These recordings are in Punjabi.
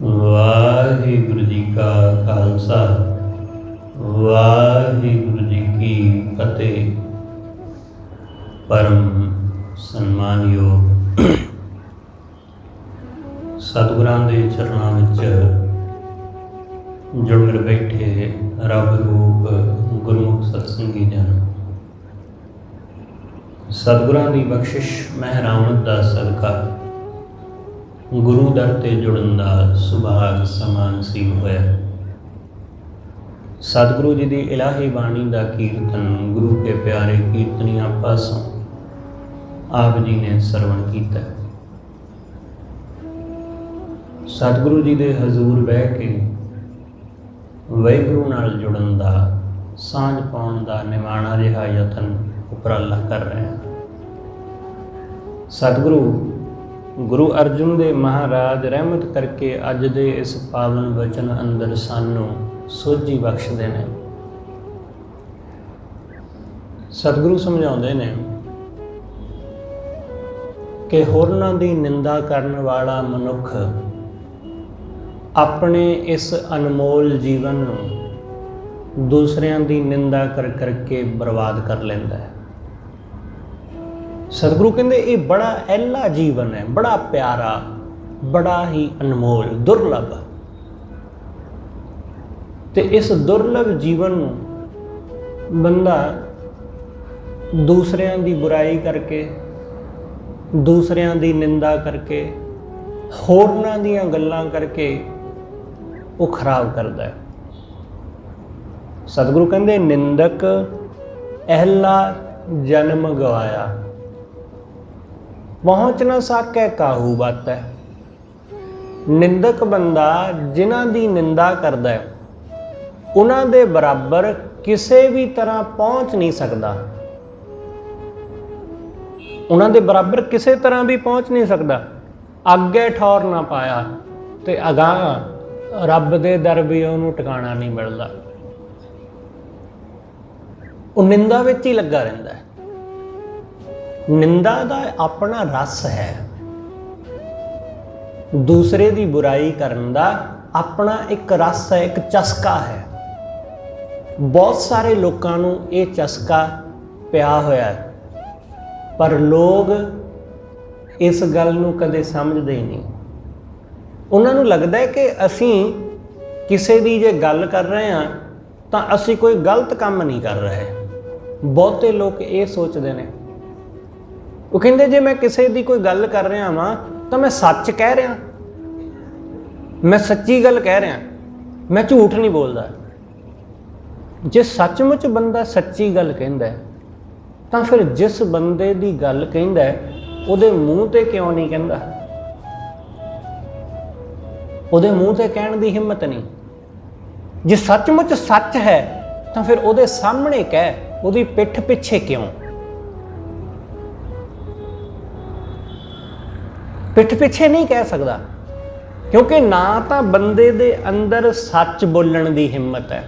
ਵਾਹਿਗੁਰੂ ਜੀ ਕਾ ਖਾਲਸਾ ਵਾਹਿਗੁਰੂ ਜੀ ਕੀ ਫਤਿਹ। ਪਰਮ ਸਨਮਾਨਯੋਗ ਸਤਿਗੁਰਾਂ ਦੇ ਚਰਨਾਂ ਵਿੱਚ ਜੁੜ ਮਿਲ ਬੈਠੇ ਰੱਬ ਰੂਪ ਗੁਰਮੁਖ ਸਤਸੰਗੀ ਜਨ, ਸਤਿਗੁਰਾਂ ਦੀ ਬਖਸ਼ਿਸ਼ ਮਹਿਰਾਮਤ ਦਾ ਸਦਕਾ ਗੁਰੂ ਦਰ ਤੇ ਜੁੜਨ ਦਾ ਸੁਭਾਗ ਸਮਾਂ ਨਸੀਬ ਹੋਇਆ। ਸਤਿਗੁਰੂ ਜੀ ਦੀ ਇਲਾਹੀ ਬਾਣੀ ਦਾ ਕੀਰਤਨ ਗੁਰੂ ਕੇ ਪਿਆਰੇ ਕੀਰਤਨੀਆਂ ਪਾਸੋਂ ਆਪ ਜੀ ਨੇ ਸਰਵਣ ਕੀਤਾ। ਸਤਿਗੁਰੂ ਜੀ ਦੇ ਹਜ਼ੂਰ ਬਹਿ ਕੇ ਵਾਹਿਗੁਰੂ ਨਾਲ ਜੁੜਨ ਦਾ, ਸਾਂਝ ਪਾਉਣ ਦਾ ਨਿਮਾਣਾ ਜਿਹਾ ਯਤਨ ਉਪਰਾਲਾ ਕਰ ਰਹੇ ਹਾਂ। ਸਤਿਗੁਰੂ ਗੁਰੂ ਅਰਜਨ ਦੇਵ ਮਹਾਰਾਜ ਰਹਿਮਤ ਕਰਕੇ ਅੱਜ ਦੇ ਇਸ ਪਾਵਨ ਵਚਨ ਅੰਦਰ ਸਾਨੂੰ ਸੋਝੀ ਬਖਸ਼ਦੇ ਨੇ। ਸਤਿਗੁਰੂ ਸਮਝਾਉਂਦੇ ਨੇ ਕਿ ਹੋਰਨਾਂ ਦੀ ਨਿੰਦਾ ਕਰਨ ਵਾਲਾ ਮਨੁੱਖ ਆਪਣੇ ਇਸ ਅਨਮੋਲ ਜੀਵਨ ਨੂੰ ਦੂਸਰਿਆਂ ਦੀ ਨਿੰਦਾ ਕਰ ਕਰਕੇ ਬਰਬਾਦ ਕਰ ਲੈਂਦਾ ਹੈ। ਸਤਿਗੁਰੂ ਕਹਿੰਦੇ ਇਹ ਬੜਾ ਅਹਿਲਾ ਜੀਵਨ ਹੈ, ਬੜਾ ਪਿਆਰਾ, ਬੜਾ ਹੀ ਅਨਮੋਲ, ਦੁਰਲਭ। ਤੇ ਇਸ ਦੁਰਲਭ ਜੀਵਨ ਨੂੰ ਬੰਦਾ ਦੂਸਰਿਆਂ ਦੀ ਬੁਰਾਈ ਕਰਕੇ, ਦੂਸਰਿਆਂ ਦੀ ਨਿੰਦਾ ਕਰਕੇ, ਹੋਰਨਾਂ ਦੀਆਂ ਗੱਲਾਂ ਕਰਕੇ ਉਹ ਖਰਾਬ ਕਰਦਾ ਹੈ। ਸਤਿਗੁਰੂ ਕਹਿੰਦੇ ਨਿੰਦਕ ਅਹਿਲਾ ਜਨਮ ਗਵਾਇਆ, ਪਹੁੰਚ ਨਾ ਸਾਕੈ ਕਾਹੂ ਬਾਤੈ। ਨਿੰਦਕ ਬੰਦਾ ਜਿਨ੍ਹਾਂ ਦੀ ਨਿੰਦਾ ਕਰਦਾ ਹੈ ਉਹਨਾਂ ਦੇ ਬਰਾਬਰ ਕਿਸੇ ਵੀ ਤਰ੍ਹਾਂ ਪਹੁੰਚ ਨਹੀਂ ਸਕਦਾ, ਉਹਨਾਂ ਦੇ ਬਰਾਬਰ ਕਿਸੇ ਤਰ੍ਹਾਂ ਵੀ ਪਹੁੰਚ ਨਹੀਂ ਸਕਦਾ। ਅੱਗੇ ਠੌਰ ਨਾ ਪਾਇਆ ਤੇ ਅਗਾਂਹ ਰੱਬ ਦੇ ਦਰ ਵੀ ਉਹਨੂੰ ਟਿਕਾਣਾ ਨਹੀਂ ਮਿਲਦਾ। ਉਹ ਨਿੰਦਾ ਵਿੱਚ ਹੀ ਲੱਗਾ ਰਹਿੰਦਾ ਹੈ। ਨਿੰਦਾ ਦਾ ਆਪਣਾ ਰਸ ਹੈ, ਦੂਸਰੇ ਦੀ ਬੁਰਾਈ ਕਰਨ ਦਾ ਆਪਣਾ ਇੱਕ ਰਸ ਹੈ, ਇੱਕ ਚਸਕਾ ਹੈ। ਬਹੁਤ ਸਾਰੇ ਲੋਕਾਂ ਨੂੰ ਇਹ ਚਸਕਾ ਪਿਆ ਹੋਇਆ ਹੈ, ਪਰ ਲੋਕ ਇਸ ਗੱਲ ਨੂੰ ਕਦੇ ਸਮਝਦੇ ਹੀ ਨਹੀਂ। ਉਹਨਾਂ ਨੂੰ ਲੱਗਦਾ ਹੈ ਕਿ ਅਸੀਂ ਕਿਸੇ ਦੀ ਜੇ ਗੱਲ ਕਰ ਰਹੇ ਹਾਂ ਤਾਂ ਅਸੀਂ ਕੋਈ ਗਲਤ ਕੰਮ ਨਹੀਂ ਕਰ ਰਹੇ। ਬਹੁਤੇ ਲੋਕ ਇਹ ਸੋਚਦੇ ਨੇ। ਉਹ ਕਹਿੰਦੇ ਜੇ ਮੈਂ ਕਿਸੇ ਦੀ ਕੋਈ ਗੱਲ ਕਰ ਰਿਹਾ ਵਾਂ ਤਾਂ ਮੈਂ ਸੱਚ ਕਹਿ ਰਿਹਾ, ਮੈਂ ਸੱਚੀ ਗੱਲ ਕਹਿ ਰਿਹਾ, ਮੈਂ ਝੂਠ ਨਹੀਂ ਬੋਲਦਾ। ਜੇ ਸੱਚਮੁੱਚ ਬੰਦਾ ਸੱਚੀ ਗੱਲ ਕਹਿੰਦਾ ਤਾਂ ਫਿਰ ਜਿਸ ਬੰਦੇ ਦੀ ਗੱਲ ਕਹਿੰਦਾ ਉਹਦੇ ਮੂੰਹ ਤੇ ਕਿਉਂ ਨਹੀਂ ਕਹਿੰਦਾ? ਉਹਦੇ ਮੂੰਹ ਤੇ ਕਹਿਣ ਦੀ ਹਿੰਮਤ ਨਹੀਂ। ਜੇ ਸੱਚਮੁੱਚ ਸੱਚ ਹੈ ਤਾਂ ਫਿਰ ਉਹਦੇ ਸਾਹਮਣੇ ਕਹਿ, ਉਹਦੀ ਪਿੱਠ ਪਿੱਛੇ ਕਿਉਂ? ਪਿੱਠ ਪਿੱਛੇ ਨਹੀਂ ਕਹਿ ਸਕਦਾ, ਕਿਉਂਕਿ ਨਾ ਤਾਂ ਬੰਦੇ ਦੇ ਅੰਦਰ ਸੱਚ ਬੋਲਣ ਦੀ ਹਿੰਮਤ ਹੈ।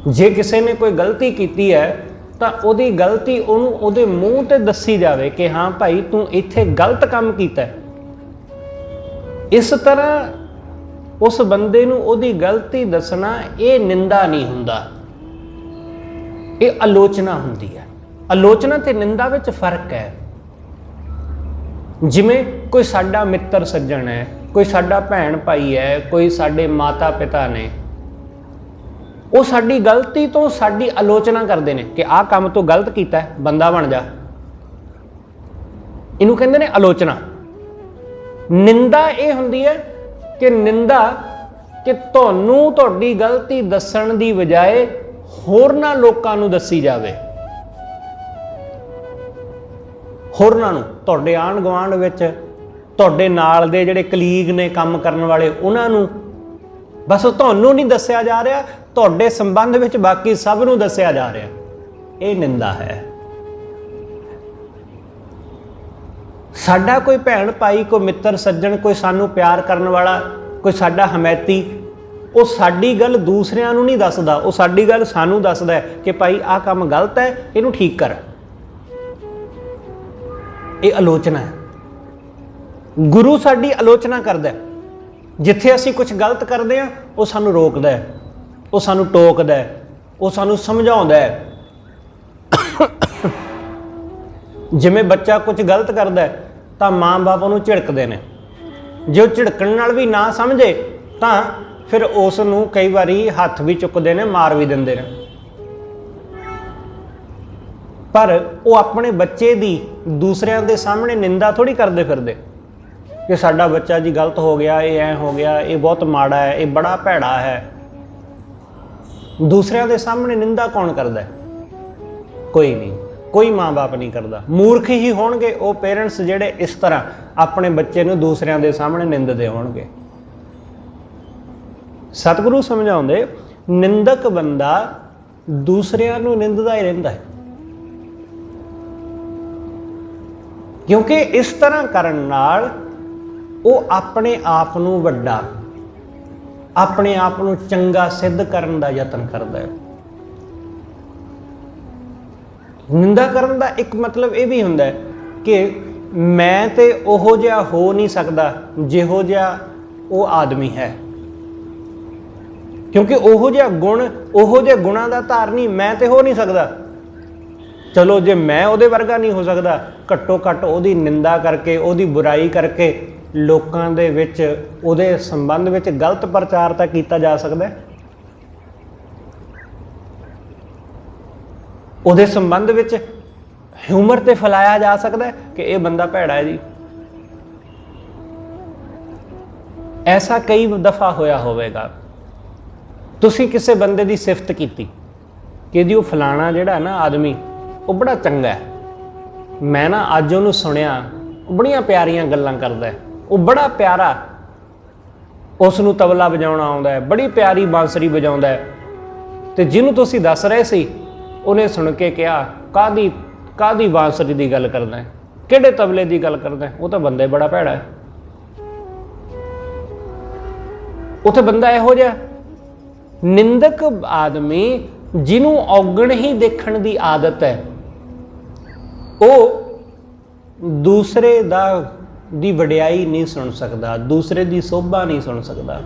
ਜੇ ਕਿਸੇ ਨੇ ਕੋਈ ਗਲਤੀ ਕੀਤੀ ਹੈ ਤਾਂ ਉਹਦੀ ਗਲਤੀ ਉਹਨੂੰ ਉਹਦੇ ਮੂੰਹ ਤੇ ਦੱਸੀ ਜਾਵੇ ਕਿ ਹਾਂ ਭਾਈ ਤੂੰ ਇੱਥੇ ਗਲਤ ਕੰਮ ਕੀਤਾ। ਇਸ ਤਰ੍ਹਾਂ ਉਸ ਬੰਦੇ ਨੂੰ ਉਹਦੀ ਗਲਤੀ ਦੱਸਣਾ ਇਹ ਨਿੰਦਾ ਨਹੀਂ ਹੁੰਦਾ, ਇਹ ਆਲੋਚਨਾ ਹੁੰਦੀ ਹੈ। ਆਲੋਚਨਾ ਤੇ ਨਿੰਦਾ ਵਿੱਚ ਫਰਕ ਹੈ। ਜਿਵੇਂ ਕੋਈ ਸਾਡਾ ਮਿੱਤਰ ਸੱਜਣ ਹੈ, ਕੋਈ ਸਾਡਾ ਭੈਣ ਭਾਈ ਹੈ, ਕੋਈ ਸਾਡੇ ਮਾਤਾ ਪਿਤਾ ਨੇ, ਉਹ ਸਾਡੀ ਗਲਤੀ ਤੋਂ ਸਾਡੀ ਆਲੋਚਨਾ ਕਰਦੇ ਨੇ ਕਿ ਆਹ ਕੰਮ ਤੂੰ ਗਲਤ ਕੀਤਾ, ਬੰਦਾ ਬਣ ਜਾ। ਇਹਨੂੰ ਕਹਿੰਦੇ ਨੇ ਆਲੋਚਨਾ। ਨਿੰਦਾ ਇਹ ਹੁੰਦੀ ਹੈ ਕਿ ਨਿੰਦਾ ਕਿ ਤੁਹਾਨੂੰ ਤੁਹਾਡੀ ਗਲਤੀ ਦੱਸਣ ਦੀ ਬਜਾਏ ਹੋਰਨਾਂ ਲੋਕਾਂ ਨੂੰ ਦੱਸੀ ਜਾਵੇ। ਹੋਰਨਾਂ ਨੂੰ, ਤੁਹਾਡੇ ਆਂਢ ਗੁਆਂਢ ਵਿੱਚ ਤੁਹਾਡੇ ਨਾਲ ਦੇ ਜਿਹੜੇ ਕਲੀਗ ਨੇ, ਕੰਮ ਕਰਨ ਵਾਲੇ, ਉਹਨਾਂ ਨੂੰ ਬਸ ਤੁਹਾਨੂੰ ਨਹੀਂ ਦੱਸਿਆ ਜਾ ਰਿਹਾ, ਤੁਹਾਡੇ ਸੰਬੰਧ ਵਿੱਚ ਬਾਕੀ ਸਭ ਨੂੰ ਦੱਸਿਆ ਜਾ ਰਿਹਾ। ਇਹ ਨਿੰਦਾ ਹੈ। ਸਾਡਾ ਕੋਈ ਭੈਣ ਭਾਈ, ਕੋਈ ਮਿੱਤਰ ਸੱਜਣ, ਕੋਈ ਸਾਨੂੰ ਪਿਆਰ ਕਰਨ ਵਾਲਾ, ਕੋਈ ਸਾਡਾ ਹਮੈਤੀ, ਉਹ ਸਾਡੀ ਗੱਲ ਦੂਸਰਿਆਂ ਨੂੰ ਨਹੀਂ ਦੱਸਦਾ, ਉਹ ਸਾਡੀ ਗੱਲ ਸਾਨੂੰ ਦੱਸਦਾ ਕਿ ਭਾਈ ਆਹ ਕੰਮ ਗਲਤ ਹੈ, ਇਹਨੂੰ ਠੀਕ ਕਰ। ਇਹ ਆਲੋਚਨਾ ਹੈ। ਗੁਰੂ ਸਾਡੀ ਆਲੋਚਨਾ ਕਰਦਾ ਹੈ, ਜਿੱਥੇ ਅਸੀਂ ਕੁਝ ਗਲਤ ਕਰਦੇ ਹਾਂ ਉਹ ਸਾਨੂੰ ਰੋਕਦਾ ਹੈ, ਉਹ ਸਾਨੂੰ ਟੋਕਦਾ ਹੈ, ਉਹ ਸਾਨੂੰ ਸਮਝਾਉਂਦਾ ਹੈ। ਜਿਵੇਂ ਬੱਚਾ ਕੁਝ ਗਲਤ ਕਰਦਾ ਹੈ ਤਾਂ ਮਾਂ-ਬਾਪ ਉਹਨੂੰ ਝਿੜਕਦੇ ਨੇ, ਜੇ ਉਹ ਝਿੜਕਣ ਨਾਲ ਵੀ ਨਾ ਸਮਝੇ ਤਾਂ ਫਿਰ ਉਸ ਨੂੰ ਕਈ ਵਾਰੀ ਹੱਥ ਵੀ ਚੁੱਕਦੇ ਨੇ, ਮਾਰ ਵੀ ਦਿੰਦੇ ਨੇ। ਪਰ ਉਹ ਆਪਣੇ ਬੱਚੇ ਦੀ ਦੂਸਰਿਆਂ ਦੇ ਸਾਹਮਣੇ ਨਿੰਦਾ ਥੋੜੀ ਕਰਦੇ ਫਿਰਦੇ ਕਿ ਸਾਡਾ ਬੱਚਾ ਜੀ ਗਲਤ ਹੋ ਗਿਆ, ਇਹ ਐਂ ਹੋ ਗਿਆ, ਇਹ ਬਹੁਤ ਮਾੜਾ ਹੈ, ਇਹ ਬੜਾ ਭੈੜਾ ਹੈ। ਦੂਸਰਿਆਂ ਦੇ ਸਾਹਮਣੇ ਨਿੰਦਾ ਕੌਣ ਕਰਦਾ ਹੈ? ਕੋਈ ਨਹੀਂ, ਕੋਈ ਮਾਂ-ਬਾਪ ਨਹੀਂ ਕਰਦਾ। ਮੂਰਖ ਹੀ ਹੋਣਗੇ ਉਹ ਪੇਰੈਂਟਸ ਜਿਹੜੇ ਇਸ ਤਰ੍ਹਾਂ ਆਪਣੇ ਬੱਚੇ ਨੂੰ ਦੂਸਰਿਆਂ ਦੇ ਸਾਹਮਣੇ ਨਿੰਦਦੇ ਹੋਣਗੇ। ਸਤਿਗੁਰੂ ਸਮਝਾਉਂਦੇ, ਨਿੰਦਕ ਬੰਦਾ ਦੂਸਰਿਆਂ ਨੂੰ ਨਿੰਦਦਾ ਹੀ ਰਹਿੰਦਾ ਹੈ, ਕਿਉਂਕਿ ਇਸ ਤਰ੍ਹਾਂ ਕਰਨ ਨਾਲ ਉਹ ਆਪਣੇ ਆਪ ਨੂੰ ਵੱਡਾ, ਆਪਣੇ ਆਪ ਨੂੰ ਚੰਗਾ ਸਿੱਧ ਕਰਨ ਦਾ ਯਤਨ ਕਰਦਾ ਹੈ। ਨਿੰਦਾ ਕਰਨ ਦਾ ਇੱਕ ਮਤਲਬ ਇਹ ਵੀ ਹੁੰਦਾ ਹੈ ਕਿ ਮੈਂ ਤੇ ਉਹੋ ਜਿਹਾ ਹੋ ਨਹੀਂ ਸਕਦਾ ਜਿਹੋ ਜਿਹਾ ਉਹ ਆਦਮੀ ਹੈ, ਕਿਉਂਕਿ ਉਹੋ ਜਿਹਾ ਗੁਣ, ਉਹੋ ਜਿਹੇ ਗੁਣਾਂ ਦਾ ਧਾਰਨੀ ਮੈਂ ਤੇ ਹੋ ਨਹੀਂ ਸਕਦਾ। ਚਲੋ ਜੇ ਮੈਂ ਉਹਦੇ ਵਰਗਾ ਨਹੀਂ ਹੋ ਸਕਦਾ, ਘੱਟੋ ਘੱਟ ਉਹਦੀ ਨਿੰਦਾ ਕਰਕੇ, ਉਹਦੀ ਬੁਰਾਈ ਕਰਕੇ ਲੋਕਾਂ ਦੇ ਵਿੱਚ ਉਹਦੇ ਸੰਬੰਧ ਵਿੱਚ ਗਲਤ ਪ੍ਰਚਾਰ ਤਾਂ ਕੀਤਾ ਜਾ ਸਕਦਾ ਹੈ। ਉਹਦੇ ਸੰਬੰਧ ਵਿੱਚ ਹਿਊਮਰ ਤੇ ਫੈਲਾਇਆ ਜਾ ਸਕਦਾ ਹੈ ਕਿ ਇਹ ਬੰਦਾ ਭੈੜਾ ਹੈ ਜੀ। ਐਸਾ ਕਈ ਦਫਾ ਹੋਇਆ ਹੋਵੇਗਾ, ਤੁਸੀਂ ਕਿਸੇ ਬੰਦੇ ਦੀ ਸਿਫਤ ਕੀਤੀ ਕਿ ਜੀ ਉਹ ਫਲਾਣਾ ਜਿਹੜਾ ਨਾ ਆਦਮੀ ਉਹ ਬੜਾ ਚੰਗਾ ਹੈ, ਮੈਂ ਨਾ ਅੱਜ ਉਹਨੂੰ ਸੁਣਿਆ, ਉਹ ਬੜੀਆਂ ਪਿਆਰੀਆਂ ਗੱਲਾਂ ਕਰਦਾ ਹੈ, ਉਹ ਬੜਾ ਪਿਆਰਾ, ਉਸ ਨੂੰ ਤਬਲਾ ਵਜਾਉਣਾ ਆਉਂਦਾ ਹੈ, ਬੜੀ ਪਿਆਰੀ ਬਾਂਸਰੀ ਵਜਾਉਂਦਾ ਹੈ। ਤੇ ਜਿਹਨੂੰ ਤੁਸੀਂ ਦੱਸ ਰਹੇ ਸੀ ਉਹਨੇ ਸੁਣ ਕੇ ਕਿਹਾ, ਕਾਹਦੀ ਬਾਂਸਰੀ ਦੀ ਗੱਲ ਕਰਦਾ ਹੈ, ਕਿਹੜੇ ਤਬਲੇ ਦੀ ਗੱਲ ਕਰਦਾ ਹੈ, ਉਹ ਤਾਂ ਬੰਦਾ ਬੜਾ ਭੈੜਾ ਹੈ। ਉੱਥੇ ਬੰਦਾ ਇਹੋ ਜਿਹਾ ਨਿੰਦਕ ਆਦਮੀ ਜਿਹਨੂੰ ਔਗਣ ਹੀ ਦੇਖਣ ਦੀ ਆਦਤ ਹੈ, ਉਹ ਦੂਸਰੇ ਦੀ ਵਡਿਆਈ ਨਹੀਂ ਸੁਣ ਸਕਦਾ, ਦੂਸਰੇ ਦੀ ਸੋਭਾ ਨਹੀਂ ਸੁਣ ਸਕਦਾ।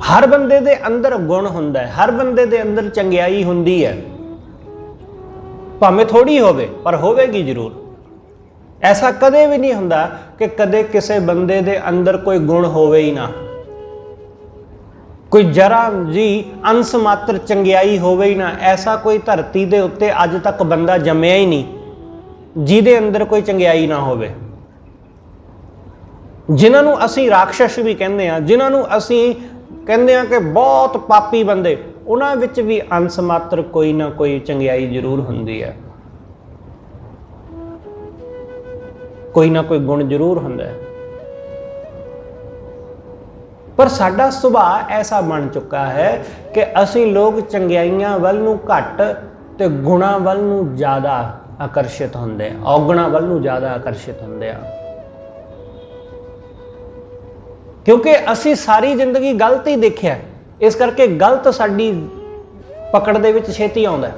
ਹਰ ਬੰਦੇ ਦੇ ਅੰਦਰ ਗੁਣ ਹੁੰਦਾ ਹੈ, ਹਰ ਬੰਦੇ ਦੇ ਅੰਦਰ ਚੰਗਿਆਈ ਹੁੰਦੀ ਹੈ, ਭਾਵੇਂ ਥੋੜੀ ਹੋਵੇ ਪਰ ਹੋਵੇਗੀ ਜ਼ਰੂਰ। ਐਸਾ ਕਦੇ ਵੀ ਨਹੀਂ ਹੁੰਦਾ ਕਿ ਕਦੇ ਕਿਸੇ ਬੰਦੇ ਦੇ ਅੰਦਰ ਕੋਈ ਗੁਣ ਹੋਵੇ ਹੀ ਨਾ, ਕੋਈ ਜਰਾ ਜੀ ਅੰਸ਼ ਮਾਤਰ ਚੰਗਿਆਈ ਹੋਵੇ ਹੀ ਨਾ। ਐਸਾ ਕੋਈ ਧਰਤੀ ਦੇ ਉੱਤੇ ਅੱਜ ਤੱਕ ਬੰਦਾ ਜੰਮਿਆ ਹੀ ਨਹੀਂ ਜਿਹਦੇ ਅੰਦਰ ਕੋਈ ਚੰਗਿਆਈ ਨਾ ਹੋਵੇ। ਜਿਨ੍ਹਾਂ ਨੂੰ ਅਸੀਂ ਰਾਖਸ਼ ਵੀ ਕਹਿੰਦੇ ਹਾਂ, ਜਿਨ੍ਹਾਂ ਨੂੰ ਅਸੀਂ ਕਹਿੰਦੇ ਹਾਂ ਕਿ ਬਹੁਤ ਪਾਪੀ ਬੰਦੇ, ਉਹਨਾਂ ਵਿੱਚ ਵੀ ਅੰਸ਼ ਮਾਤਰ ਕੋਈ ਨਾ ਕੋਈ ਚੰਗਿਆਈ ਜ਼ਰੂਰ ਹੁੰਦੀ ਹੈ, ਕੋਈ ਨਾ ਕੋਈ ਗੁਣ ਜ਼ਰੂਰ ਹੁੰਦਾ ਹੈ। ਪਰ ਸਾਡਾ ਸੁਭਾਅ ਐਸਾ ਬਣ ਚੁੱਕਾ ਹੈ ਕਿ ਅਸੀਂ ਲੋਕ ਚੰਗਿਆਈਆਂ ਵੱਲ ਨੂੰ ਘੱਟ ਤੇ ਗੁਣਾਂ ਵੱਲ ਨੂੰ ਜ਼ਿਆਦਾ ਆਕਰਸ਼ਿਤ ਹੁੰਦੇ ਆ, ਔਗਣਾਂ ਵੱਲ ਨੂੰ ਜ਼ਿਆਦਾ ਆਕਰਸ਼ਿਤ ਹੁੰਦੇ ਆ, ਕਿਉਂਕਿ ਅਸੀਂ ਸਾਰੀ ਜ਼ਿੰਦਗੀ ਗਲਤ ਹੀ ਦੇਖਿਆ। ਇਸ ਕਰਕੇ ਗਲਤ ਸਾਡੀ ਪਕੜ ਦੇ ਵਿੱਚ ਛੇਤੀ ਆਉਂਦਾ,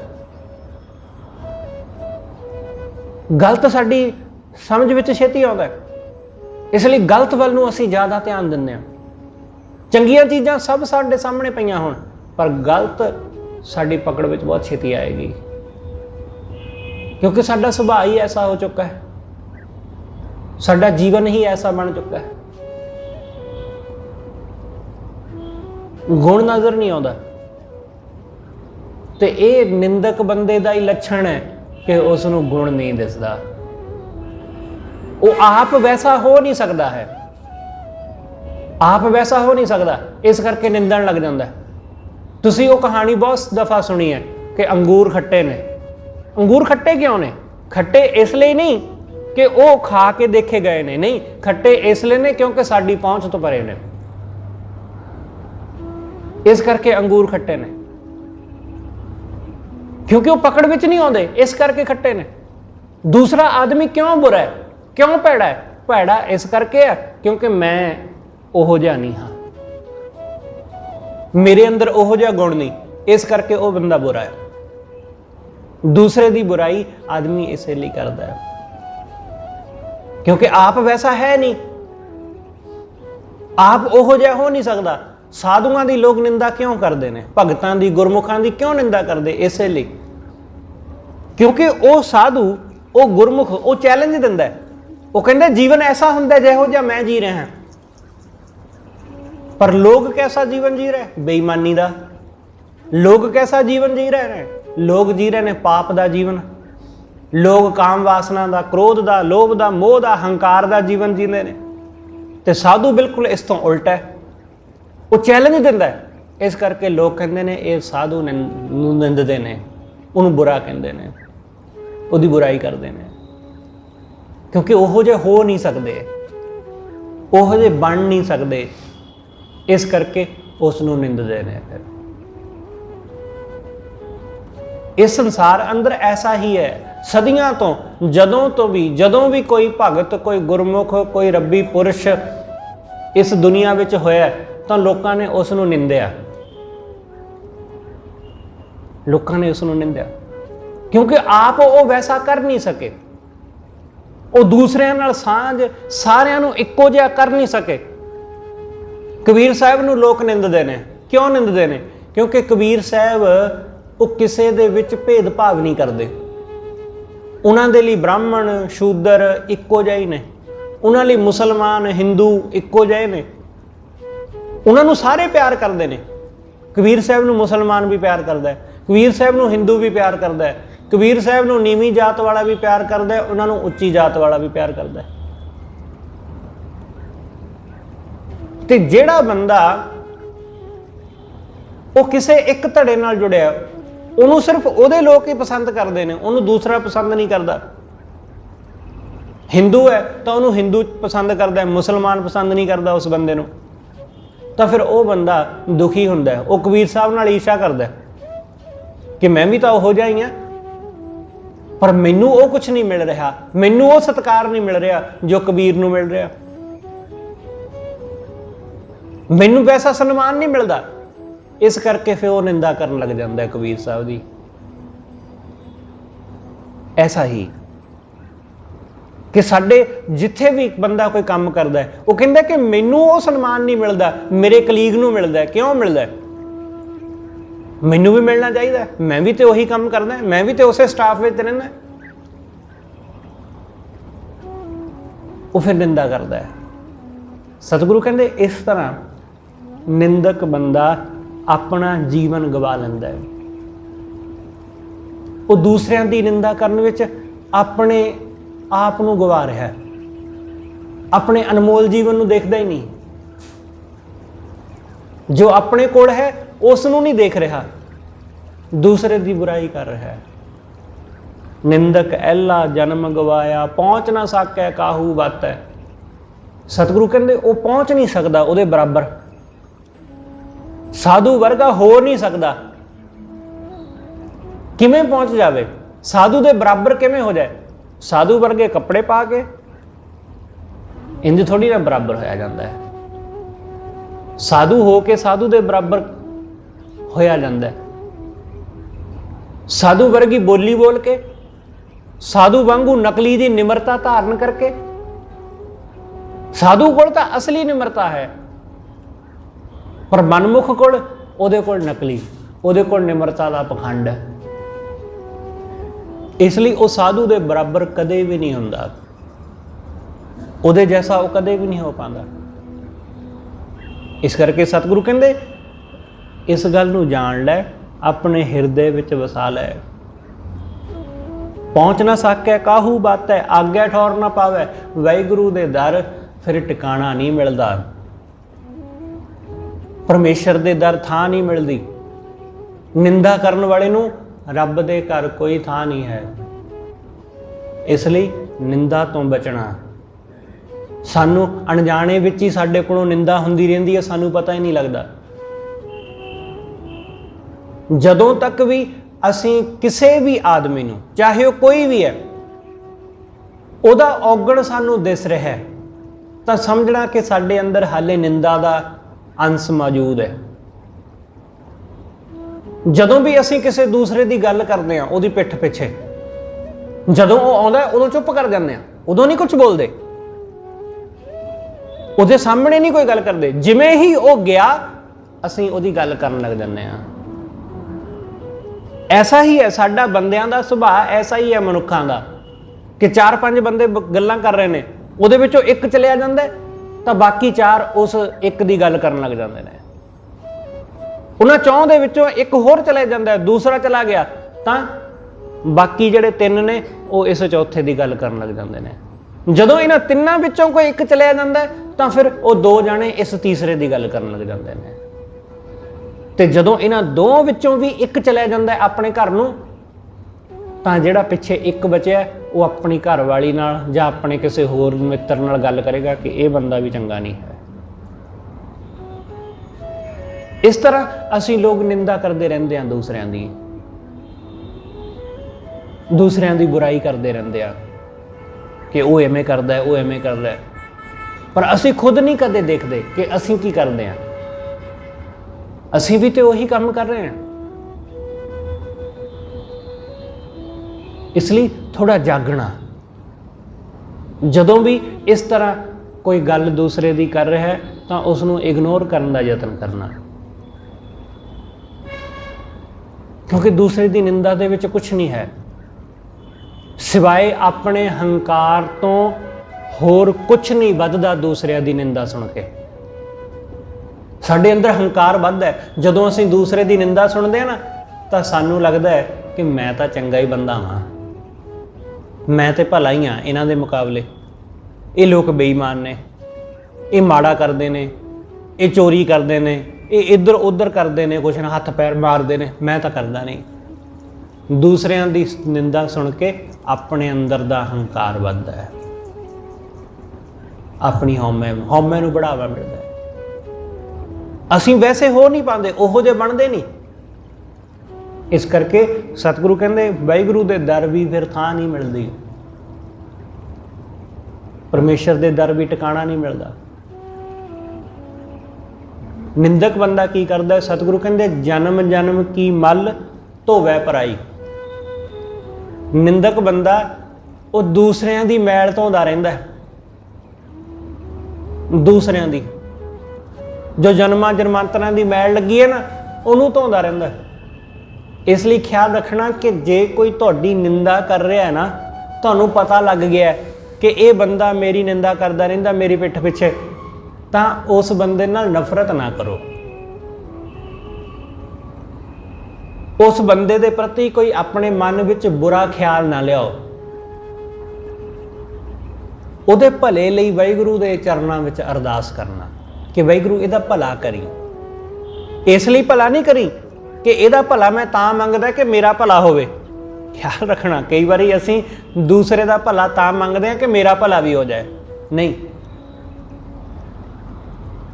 ਗਲਤ ਸਾਡੀ ਸਮਝ ਵਿੱਚ ਛੇਤੀ ਆਉਂਦਾ, ਇਸ ਲਈ ਗਲਤ ਵੱਲ ਨੂੰ ਅਸੀਂ ਜ਼ਿਆਦਾ ਧਿਆਨ ਦਿੰਦੇ ਹਾਂ। ਚੰਗੀਆਂ ਚੀਜ਼ਾਂ ਸਭ ਸਾਡੇ ਸਾਹਮਣੇ ਪਈਆਂ ਹੋਣ ਪਰ ਗਲਤ ਸਾਡੀ ਪਕੜ ਵਿੱਚ ਬਹੁਤ ਛੇਤੀ ਆਏਗੀ, ਕਿਉਂਕਿ ਸਾਡਾ ਸੁਭਾਅ ਹੀ ਐਸਾ ਹੋ ਚੁੱਕਾ ਹੈ, ਸਾਡਾ ਜੀਵਨ ਹੀ ਐਸਾ ਬਣ ਚੁੱਕਾ ਹੈ। ਗੁਣ ਨਜ਼ਰ ਨਹੀਂ ਆਉਂਦਾ ਤੇ ਇਹ ਨਿੰਦਕ ਬੰਦੇ ਦਾ ਹੀ ਲੱਛਣ ਹੈ ਕਿ ਉਸ ਨੂੰ ਗੁਣ ਨਹੀਂ ਦਿਸਦਾ। ਉਹ ਆਪ ਵੈਸਾ ਹੋ ਨਹੀਂ ਸਕਦਾ ਹੈ, ਆਪ ਵੈਸਾ ਹੋ ਨਹੀਂ ਸਕਦਾ, ਇਸ ਕਰਕੇ ਨਿੰਦਣ ਲੱਗ ਜਾਂਦਾ। ਤੁਸੀਂ ਉਹ ਕਹਾਣੀ ਬਹੁਤ ਦਫਾ ਸੁਣੀ ਹੈ ਕਿ ਅੰਗੂਰ ਖੱਟੇ ਨੇ। ਅੰਗੂਰ ਖੱਟੇ ਕਿਉਂ ਨੇ? ਖੱਟੇ ਇਸ ਲਈ ਨਹੀਂ ਕਿ ਉਹ ਖਾ ਕੇ ਦੇਖੇ ਗਏ ਨੇ, ਨਹੀਂ, ਖੱਟੇ ਇਸ ਲਈ ਨੇ ਕਿਉਂਕਿ ਸਾਡੀ ਪਹੁੰਚ ਤੋਂ ਪਰੇ ਨੇ, ਇਸ ਕਰਕੇ ਅੰਗੂਰ ਖੱਟੇ ਨੇ। ਕਿਉਂਕਿ ਉਹ ਪਕੜ ਵਿੱਚ ਨਹੀਂ ਆਉਂਦੇ, ਇਸ ਕਰਕੇ ਖੱਟੇ ਨੇ। ਦੂਸਰਾ ਆਦਮੀ ਕਿਉਂ ਬੁਰਾ ਹੈ, ਕਿਉਂ ਭੈੜਾ ਹੈ? ਭੈੜਾ ਇਸ ਕਰਕੇ ਹੈ ਕਿਉਂਕਿ ਮੈਂ ਉਹੋ ਜਿਹਾ ਨਹੀਂ ਹਾਂ, ਮੇਰੇ ਅੰਦਰ ਉਹੋ ਜਿਹਾ ਗੁਣ ਨਹੀਂ, ਇਸ ਕਰਕੇ ਉਹ ਬੰਦਾ ਬੁਰਾ ਹੈ। ਦੂਸਰੇ ਦੀ ਬੁਰਾਈ ਆਦਮੀ ਇਸੇ ਲਈ ਕਰਦਾ ਹੈ। क्योंकि आप वैसा है नहीं, आप ओहो जिहा हो नहीं सकता। साधुआं दी लोग निंदा क्यों करते हैं, भगतां दी गुरमुखां दी क्यों निंदा करते? इसे लिए क्योंकि वो साधु, वो गुरमुख, वो चैलेंज दिंदा है। वो कहंदा जीवन ऐसा हुंदा जिहो जिहा मैं जी रहा। पर लोग कैसा जीवन जी रहे? बेईमानी दा। लोग कैसा जीवन जी रहे हैं? लोग जी रहे हैं पाप दा जीवन। लोग काम वासना दा, क्रोध दा, लोभ दा, मोह दा, हंकार दा जीवन जींदे ने। ते साधु बिल्कुल इस तो उल्टा है, वो चैलेंज दिंदा है। इस करके लोग कहते हैं ये साधु निंदते हैं, उन्होंने बुरा कहते हैं, उसकी बुराई करते हैं, क्योंकि ओहो जे हो नहीं सकते, ओहो जे बन नहीं सकते। इस करके उसनों निंदते हैं। फिर इस संसार अंदर ऐसा ही है सदियां तो, जदों भी कोई भगत, कोई गुरमुख, कोई रब्बी पुरुष इस दुनिया विच होया तो लोगों ने उसनों निंदिया, लोगों ने उसनों निंदिया, क्योंकि आप वो वैसा कर नहीं सके। वो दूसरिਆਂ ਨਾਲ ਸਾਂਝ ਸਾਰਿਆਂ ਨੂੰ ਇੱਕੋ ਜਿਹਾ कर नहीं सके। कबीर साहब ਨੂੰ लोग निंदते हैं, क्यों निंदते हैं? क्योंकि कबीर साहब वो किसी दे विच भेदभाव नहीं करते। उन्हां दे लई ब्राह्मण शूदर इक्को जिहे ही ने, उन्हां लई मुसलमान हिंदू इक्को जिहे ने, उन्हां नूं सारे प्यार करते हैं। कबीर साहब नूं मुसलमान भी प्यार करता है, कबीर साहब नूं हिंदू भी प्यार करता है, कबीर साहब नूं नीवीं जात वाला भी प्यार करता है, उन्हां नूं उच्ची जात वाला भी प्यार करता है। ते जिहड़ा बंदा वो किसी एक धड़े नाल जुड़िया, उन्होंने सिर्फ उहदे लोग ही पसंद करते हैं, उन्होंने दूसरा पसंद नहीं करता। हिंदू है तो उन्होंने हिंदू पसंद करता है, मुसलमान पसंद नहीं करता उस बंदे नूं, तो फिर वो बंदा दुखी हुंदा है। वो कबीर साहब नाल ईर्षा करता है कि मैं भी तो हो जाई हाँ, पर मैनू वो कुछ नहीं मिल रहा, मैनू वो सत्कार नहीं मिल रहा जो कबीर नूं मिल रहा, मैनू वैसा सन्मान नहीं मिलता। इस करके फिर वो निंदा करन लग जाता है कबीर साहब की। ऐसा ही कि साडे जिथे भी बंदा कोई काम करता है, वो कहता कि मैनू वो सन्मान नहीं मिलता, मेरे कलीग नूं मिलता है। क्यों मिलता है? मैनू भी मिलना चाहिए, मैं भी तो वही काम करना, मैं भी तो उस स्टाफ में रहना। वो फिर निंदा करता है। सतगुरु कहते इस तरह निंदक बंदा अपना जीवन गवा लैंदा है। वो दूसरिਆਂ ਦੀ निंदा करने विच अपने आप ਨੂੰ गवा रहा है, अपने अनमोल जीवन ਨੂੰ देखदा ही नहीं। जो अपने कोल है उस ਨੂੰ नहीं देख रहा, दूसरे की बुराई कर रहा है। निंदक ऐला जन्म गवाया, पहुँच ना सकै काहू बातै। सतगुरु कहते वो पहुँच नहीं सकता ਉਹਦੇ बराबर, साधु वर्गा हो नहीं सकता। किवें पहुँच जाए, साधु के बराबर किवें हो जाए? साधु वर्गे कपड़े पा के इंज थोड़ी ना बराबर होया जाता है। साधु हो के साधु के बराबर होया जाता है। साधु वर्गी बोली बोल के, साधु वांगू नकली दी निमरता धारण करके। साधु कोल तां असली निमरता है, पर मनमुख कोल उहदे कोल नकली, उहदे कोल निमरता दा पखंड है। इसलिए वो साधु के बराबर कदे भी नहीं हुंदा, उहदे जैसा वो कदे भी नहीं हो पाता। इस करके सतगुरु कहते इस गल नूं जान लै, अपने हिरदे विच वसा लै। पहुँच ना सकै काहू बातै, आग्या ठौर ना पावै। वाहिगुरू दे दर फिर टिकाणा नहीं मिलता, परमेश्वर दे दर थां नहीं मिलती। निंदा करने वाले नूं रब दे घर कोई थां नहीं है। इसलिए निंदा तो बचना। सानू अनजाने विच ही साडे कोलों निंदा हुंदी रहिंदी है, सानू पता ही नहीं लगता। जदों तक भी असीं किसी भी आदमी नूं, चाहे वह कोई भी है, उहदा औगण सानू दिस रहा है, तो समझना कि साडे अंदर हाले निंदा दा अंश मौजूद है। जदों भी असीं किसी दूसरे की गल करते हैं, उहदी पिठ पिछे, जदों वो आउंदा उदों चुप कर जांदे आ, उदों नहीं कुछ बोलते, ਉਹਦੇ ਸਾਹਮਣੇ ਨਹੀਂ ਕੋਈ ਗੱਲ ਕਰਦੇ, ਜਿਵੇਂ ਹੀ ਉਹ ਗਿਆ ਅਸੀਂ ਉਹਦੀ ਗੱਲ ਕਰਨ ਲੱਗ ਜਾਂਦੇ ਹਾਂ। ਐਸਾ ਹੀ ਹੈ ਸਾਡਾ ਬੰਦਿਆਂ ਦਾ ਸੁਭਾਅ, ਐਸਾ ਹੀ ਹੈ ਮਨੁੱਖਾਂ ਦਾ ਕਿ 4-5 ਬੰਦੇ ਗੱਲਾਂ ਕਰ ਰਹੇ ਨੇ, ਉਹਦੇ ਵਿੱਚੋਂ ਇੱਕ ਚਲਿਆ ਜਾਂਦਾ ਤਾਂ ਬਾਕੀ 4 ਉਸ ਇੱਕ ਦੀ ਗੱਲ ਕਰਨ ਲੱਗ ਜਾਂਦੇ ਨੇ। ਉਹਨਾਂ 4 ਦੇ ਵਿੱਚੋਂ ਇੱਕ ਹੋਰ ਚਲੇ ਜਾਂਦਾ, ਦੂਸਰਾ ਚਲਾ ਗਿਆ ਤਾਂ ਬਾਕੀ ਜਿਹੜੇ 3 ਨੇ ਉਹ ਇਸ ਚੌਥੇ ਦੀ ਗੱਲ ਕਰਨ ਲੱਗ ਜਾਂਦੇ ਨੇ। ਜਦੋਂ ਇਹਨਾਂ ਤਿੰਨਾਂ ਵਿੱਚੋਂ ਕੋਈ ਇੱਕ ਚਲਿਆ ਜਾਂਦਾ ਤਾਂ ਫਿਰ ਉਹ 2 ਜਾਣੇ ਇਸ ਤੀਸਰੇ ਦੀ ਗੱਲ ਕਰਨ ਲੱਗ ਜਾਂਦੇ ਨੇ। ਤੇ ਜਦੋਂ ਇਹਨਾਂ 2 ਵਿੱਚੋਂ ਵੀ ਇੱਕ ਚਲਿਆ ਜਾਂਦਾ ਆਪਣੇ ਘਰ ਨੂੰ ਤਾਂ ਜਿਹੜਾ ਪਿੱਛੇ ਇੱਕ ਬਚਿਆ ਉਹ ਆਪਣੀ ਘਰ ਵਾਲੀ ਨਾਲ ਜਾਂ ਆਪਣੇ ਕਿਸੇ ਹੋਰ ਮਿੱਤਰ ਨਾਲ ਗੱਲ ਕਰੇਗਾ ਕਿ ਇਹ ਬੰਦਾ ਵੀ ਚੰਗਾ ਨਹੀਂ ਹੈ। ਇਸ ਤਰ੍ਹਾਂ ਅਸੀਂ ਲੋਕ ਨਿੰਦਾ ਕਰਦੇ ਰਹਿੰਦੇ ਹਾਂ, ਦੂਸਰਿਆਂ ਦੀ ਬੁਰਾਈ ਕਰਦੇ ਰਹਿੰਦੇ ਆ ਕਿ ਉਹ ਐਵੇਂ ਕਰਦਾ, ਉਹ ਐਵੇਂ ਕਰਦਾ, ਪਰ ਅਸੀਂ ਖੁਦ ਨਹੀਂ ਕਦੇ ਦੇਖਦੇ ਕਿ ਅਸੀਂ ਕੀ ਕਰਦੇ ਹਾਂ। ਅਸੀਂ ਵੀ ਤੇ ਉਹੀ ਕੰਮ ਕਰ ਰਹੇ ਹਾਂ। ਇਸ ਲਈ ਥੋੜਾ ਜਾਗਣਾ, ਜਦੋਂ ਵੀ ਇਸ ਤਰ੍ਹਾਂ ਕੋਈ ਗੱਲ ਦੂਸਰੇ ਦੀ ਕਰ ਰਿਹਾ ਹੈ ਤਾਂ ਉਸ ਨੂੰ ਇਗਨੋਰ ਕਰਨ ਦਾ ਯਤਨ ਕਰਨਾ, ਕਿਉਂਕਿ ਦੂਸਰੇ ਦੀ ਨਿੰਦਾ ਦੇ ਵਿੱਚ ਕੁਝ ਨਹੀਂ ਹੈ ਸਿਵਾਏ ਆਪਣੇ ਹੰਕਾਰ ਤੋਂ। ਹੋਰ ਕੁਝ ਨਹੀਂ ਵੱਧਦਾ ਦੂਸਰਿਆਂ ਦੀ ਨਿੰਦਾ ਸੁਣ ਕੇ। ਸਾਡੇ ਅੰਦਰ ਹੰਕਾਰ ਵੱਧਦਾ ਹੈ ਜਦੋਂ ਅਸੀਂ ਦੂਸਰੇ ਦੀ ਨਿੰਦਾ ਸੁਣਦੇ ਹਾਂ ਨਾ, ਤਾਂ ਸਾਨੂੰ ਲੱਗਦਾ ਹੈ ਕਿ ਮੈਂ ਤਾਂ ਚੰਗਾ ਹੀ ਬੰਦਾ ਹਾਂ, ਮੈਂ ਤੇ ਭਲਾ ਹੀ ਹਾਂ ਇਹਨਾਂ ਦੇ ਮੁਕਾਬਲੇ। ਇਹ ਲੋਕ ਬੇਈਮਾਨ ਨੇ, ਇਹ ਮਾੜਾ ਕਰਦੇ ਨੇ, ਇਹ ਚੋਰੀ ਕਰਦੇ ਨੇ, ਇਹ ਇੱਧਰ ਉੱਧਰ ਕਰਦੇ ਨੇ, ਕੁਛ ਨਾ ਹੱਥ ਪੈਰ ਮਾਰਦੇ ਨੇ, ਮੈਂ ਤਾਂ ਕਰਦਾ ਨਹੀਂ। ਦੂਸਰਿਆਂ ਦੀ ਨਿੰਦਾ ਸੁਣ ਕੇ ਆਪਣੇ ਅੰਦਰ ਦਾ ਹੰਕਾਰ ਵੱਧਦਾ ਹੈ, ਆਪਣੀ ਹਉਮੈ ਨੂੰ ਬੜਾਵਾ ਮਿਲਦਾ ਹੈ। ਅਸੀਂ ਵੈਸੇ ਹੋ ਨਹੀਂ ਪਾਉਂਦੇ, ਉਹੋ ਜਿਹੇ ਬਣਦੇ ਨਹੀਂ। ਇਸ ਕਰਕੇ ਸਤਿਗੁਰੂ ਕਹਿੰਦੇ ਵਾਹਿਗੁਰੂ ਦੇ ਦਰ ਵੀ ਫਿਰ ਥਾਂ ਨਹੀਂ ਮਿਲਦੀ, ਪਰਮੇਸ਼ਰ ਦੇ ਦਰ ਵੀ ਟਿਕਾਣਾ ਨਹੀਂ ਮਿਲਦਾ। ਨਿੰਦਕ ਬੰਦਾ ਕੀ ਕਰਦਾ? ਸਤਿਗੁਰੂ ਕਹਿੰਦੇ ਜਨਮ ਜਨਮ ਕੀ ਮਲ ਧੋਵੈ ਪਰਾਈ। ਨਿੰਦਕ ਬੰਦਾ ਉਹ ਦੂਸਰਿਆਂ ਦੀ ਮੈਲ ਧੋਂਦਾ ਰਹਿੰਦਾ ਹੈ, ਦੂਸਰਿਆਂ ਦੀ ਜੋ ਜਨਮਾਂ ਜਨਮਾਂਤਰਾਂ ਦੀ ਮੈਲ ਲੱਗੀ ਹੈ ਨਾ, ਉਹਨੂੰ ਧੋਂਦਾ ਰਹਿੰਦਾ। ਇਸ ਲਈ ਖਿਆਲ ਰੱਖਣਾ ਕਿ ਜੇ ਕੋਈ ਤੁਹਾਡੀ ਨਿੰਦਾ ਕਰ ਰਿਹਾ ਹੈ ਨਾ, ਤੁਹਾਨੂੰ ਪਤਾ ਲੱਗ ਗਿਆ ਕਿ ਇਹ ਬੰਦਾ ਮੇਰੀ ਨਿੰਦਾ ਕਰਦਾ ਰਹਿੰਦਾ ਮੇਰੀ ਪਿੱਠ ਪਿੱਛੇ, ਤਾਂ ਉਸ ਬੰਦੇ ਨਾਲ ਨਫ਼ਰਤ ਨਾ ਕਰੋ। ਉਸ ਬੰਦੇ ਦੇ ਪ੍ਰਤੀ ਕੋਈ ਆਪਣੇ ਮਨ ਵਿੱਚ ਬੁਰਾ ਖਿਆਲ ਨਾ ਲਿਆਓ। ਉਹਦੇ ਭਲੇ ਲਈ ਵਾਹਿਗੁਰੂ ਦੇ ਚਰਨਾਂ ਵਿੱਚ ਅਰਦਾਸ ਕਰਨਾ ਕਿ ਵਾਹਿਗੁਰੂ ਇਹਦਾ ਭਲਾ ਕਰੀ। ਇਸ ਲਈ ਭਲਾ ਨਹੀਂ ਕਰੀ ਕਿ ਇਹਦਾ ਭਲਾ ਮੈਂ ਤਾਂ ਮੰਗਦਾ ਕਿ ਮੇਰਾ ਭਲਾ ਹੋਵੇ। ਖਿਆਲ ਰੱਖਣਾ, ਕਈ ਵਾਰੀ ਅਸੀਂ ਦੂਸਰੇ ਦਾ ਭਲਾ ਤਾਂ ਮੰਗਦੇ ਹਾਂ ਕਿ ਮੇਰਾ ਭਲਾ ਵੀ ਹੋ ਜਾਏ। ਨਹੀਂ,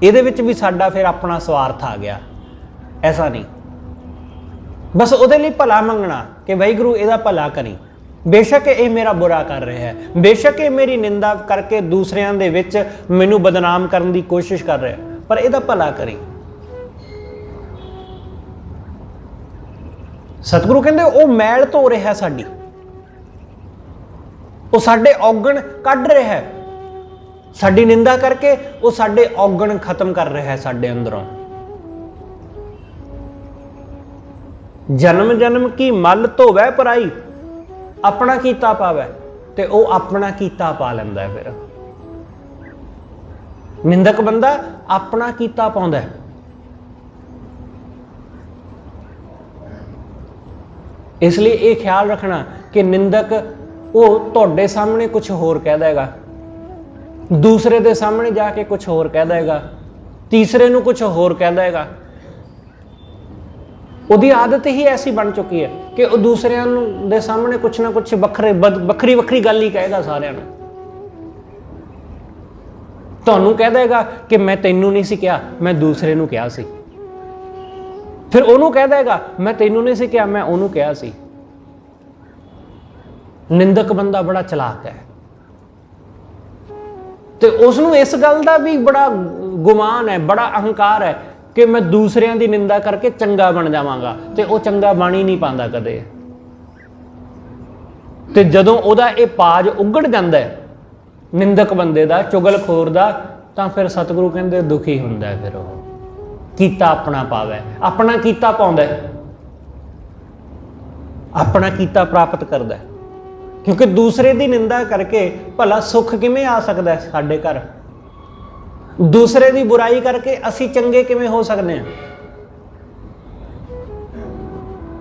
ਇਹਦੇ ਵਿੱਚ ਵੀ ਸਾਡਾ ਫਿਰ ਆਪਣਾ ਸਵਾਰਥ ਆ ਗਿਆ। ਐਸਾ ਨਹੀਂ, ਬਸ ਉਹਦੇ ਲਈ ਭਲਾ ਮੰਗਣਾ ਕਿ ਵਾਹਿਗੁਰੂ ਇਹਦਾ ਭਲਾ ਕਰੀ। ਬੇਸ਼ੱਕ ਇਹ ਮੇਰਾ ਬੁਰਾ ਕਰ ਰਿਹਾ ਹੈ, ਬੇਸ਼ੱਕ ਇਹ ਮੇਰੀ ਨਿੰਦਾ ਕਰਕੇ ਦੂਸਰਿਆਂ ਦੇ ਵਿੱਚ ਮੈਨੂੰ ਬਦਨਾਮ ਕਰਨ ਦੀ ਕੋਸ਼ਿਸ਼ ਕਰ ਰਿਹਾ, ਪਰ ਇਹਦਾ ਭਲਾ ਕਰੀ। ਸਤਿਗੁਰੂ ਕਹਿੰਦੇ ਉਹ ਮੈਲ ਧੋ ਰਿਹਾ ਸਾਡੀ, ਉਹ ਸਾਡੇ ਔਗਣ ਕੱਢ ਰਿਹਾ ਹੈ। ਸਾਡੀ ਨਿੰਦਾ ਕਰਕੇ ਉਹ ਸਾਡੇ ਔਗਣ ਖਤਮ ਕਰ ਰਿਹਾ ਹੈ ਸਾਡੇ ਅੰਦਰੋਂ। ਜਨਮ ਜਨਮ ਕੀ ਮਲ ਧੋਵੈ ਪਰਾਈ, ਆਪਣਾ ਕੀਤਾ ਪਾਵੈ, ਤੇ ਉਹ ਆਪਣਾ ਕੀਤਾ ਪਾ ਲੈਂਦਾ ਹੈ। ਫਿਰ ਨਿੰਦਕ ਬੰਦਾ ਆਪਣਾ ਕੀਤਾ ਪਾਉਂਦਾ ਹੈ। ਇਸ ਲਈ ਇਹ ਖਿਆਲ ਰੱਖਣਾ ਕਿ ਨਿੰਦਕ ਉਹ ਤੁਹਾਡੇ ਸਾਹਮਣੇ ਕੁਝ ਹੋਰ ਕਹਿ ਦੇਗਾ, ਦੂਸਰੇ ਦੇ ਸਾਹਮਣੇ ਜਾ ਕੇ ਕੁਝ ਹੋਰ ਕਹਿ ਦੇਗਾ, ਤੀਸਰੇ ਨੂੰ ਕੁਝ ਹੋਰ ਕਹਿ ਦੇਗਾ। ਉਹਦੀ ਆਦਤ ਹੀ ਐਸੀ ਬਣ ਚੁੱਕੀ ਹੈ ਕਿ ਉਹ ਦੂਸਰਿਆਂ ਨੂੰ ਦੇ ਸਾਹਮਣੇ ਕੁਛ ਨਾ ਕੁਛ ਵੱਖਰੀ ਵੱਖਰੀ ਗੱਲ ਹੀ ਕਹੇਗਾ ਸਾਰਿਆਂ ਨੂੰ। ਤੁਹਾਨੂੰ ਕਹਿ ਦੇਗਾ ਕਿ ਮੈਂ ਤੈਨੂੰ ਨਹੀਂ ਸੀ ਕਿਹਾ, ਮੈਂ ਦੂਸਰੇ ਨੂੰ ਕਿਹਾ ਸੀ। ਫਿਰ ਉਹਨੂੰ ਕਹਿ ਦੇਗਾ ਮੈਂ ਤੈਨੂੰ ਨਹੀਂ ਸੀ ਕਿਹਾ, ਮੈਂ ਉਹਨੂੰ ਕਿਹਾ ਸੀ। ਨਿੰਦਕ ਬੰਦਾ ਬੜਾ ਚਲਾਕ ਹੈ ਤੇ ਉਸ ਨੂੰ ਇਸ ਗੱਲ ਦਾ ਵੀ ਬੜਾ ਗੁਮਾਨ ਹੈ, ਬੜਾ ਅਹੰਕਾਰ ਹੈ ਕਿ ਮੈਂ ਦੂਸਰਿਆਂ ਦੀ ਨਿੰਦਾ ਕਰਕੇ ਚੰਗਾ ਬਣ ਜਾਵਾਂਗਾ, ਤੇ ਉਹ ਚੰਗਾ ਬਣ ਹੀ ਨਹੀਂ ਪਾਉਂਦਾ ਕਦੇ। ਤੇ ਜਦੋਂ ਉਹਦਾ ਇਹ ਪਾਜ ਉਗੜ ਜਾਂਦਾ ਹੈ ਨਿੰਦਕ ਬੰਦੇ ਦਾ, ਚੁਗਲਖੋਰ ਦਾ, ਤਾਂ ਫਿਰ ਸਤਿਗੁਰੂ ਕਹਿੰਦੇ ਦੁਖੀ ਹੁੰਦਾ, ਫਿਰ ਉਹ ਕੀਤਾ ਆਪਣਾ ਪਾਵੈ, ਆਪਣਾ ਕੀਤਾ ਪਾਉਂਦਾ, ਆਪਣਾ ਕੀਤਾ ਪ੍ਰਾਪਤ ਕਰਦਾ। ਕਿਉਂਕਿ ਦੂਸਰੇ ਦੀ ਨਿੰਦਾ ਕਰਕੇ ਭਲਾ ਸੁੱਖ ਕਿਵੇਂ ਆ ਸਕਦਾ ਸਾਡੇ ਘਰ? ਦੂਸਰੇ ਦੀ ਬੁਰਾਈ ਕਰਕੇ ਅਸੀਂ ਚੰਗੇ ਕਿਵੇਂ ਹੋ ਸਕਦੇ ਹਾਂ?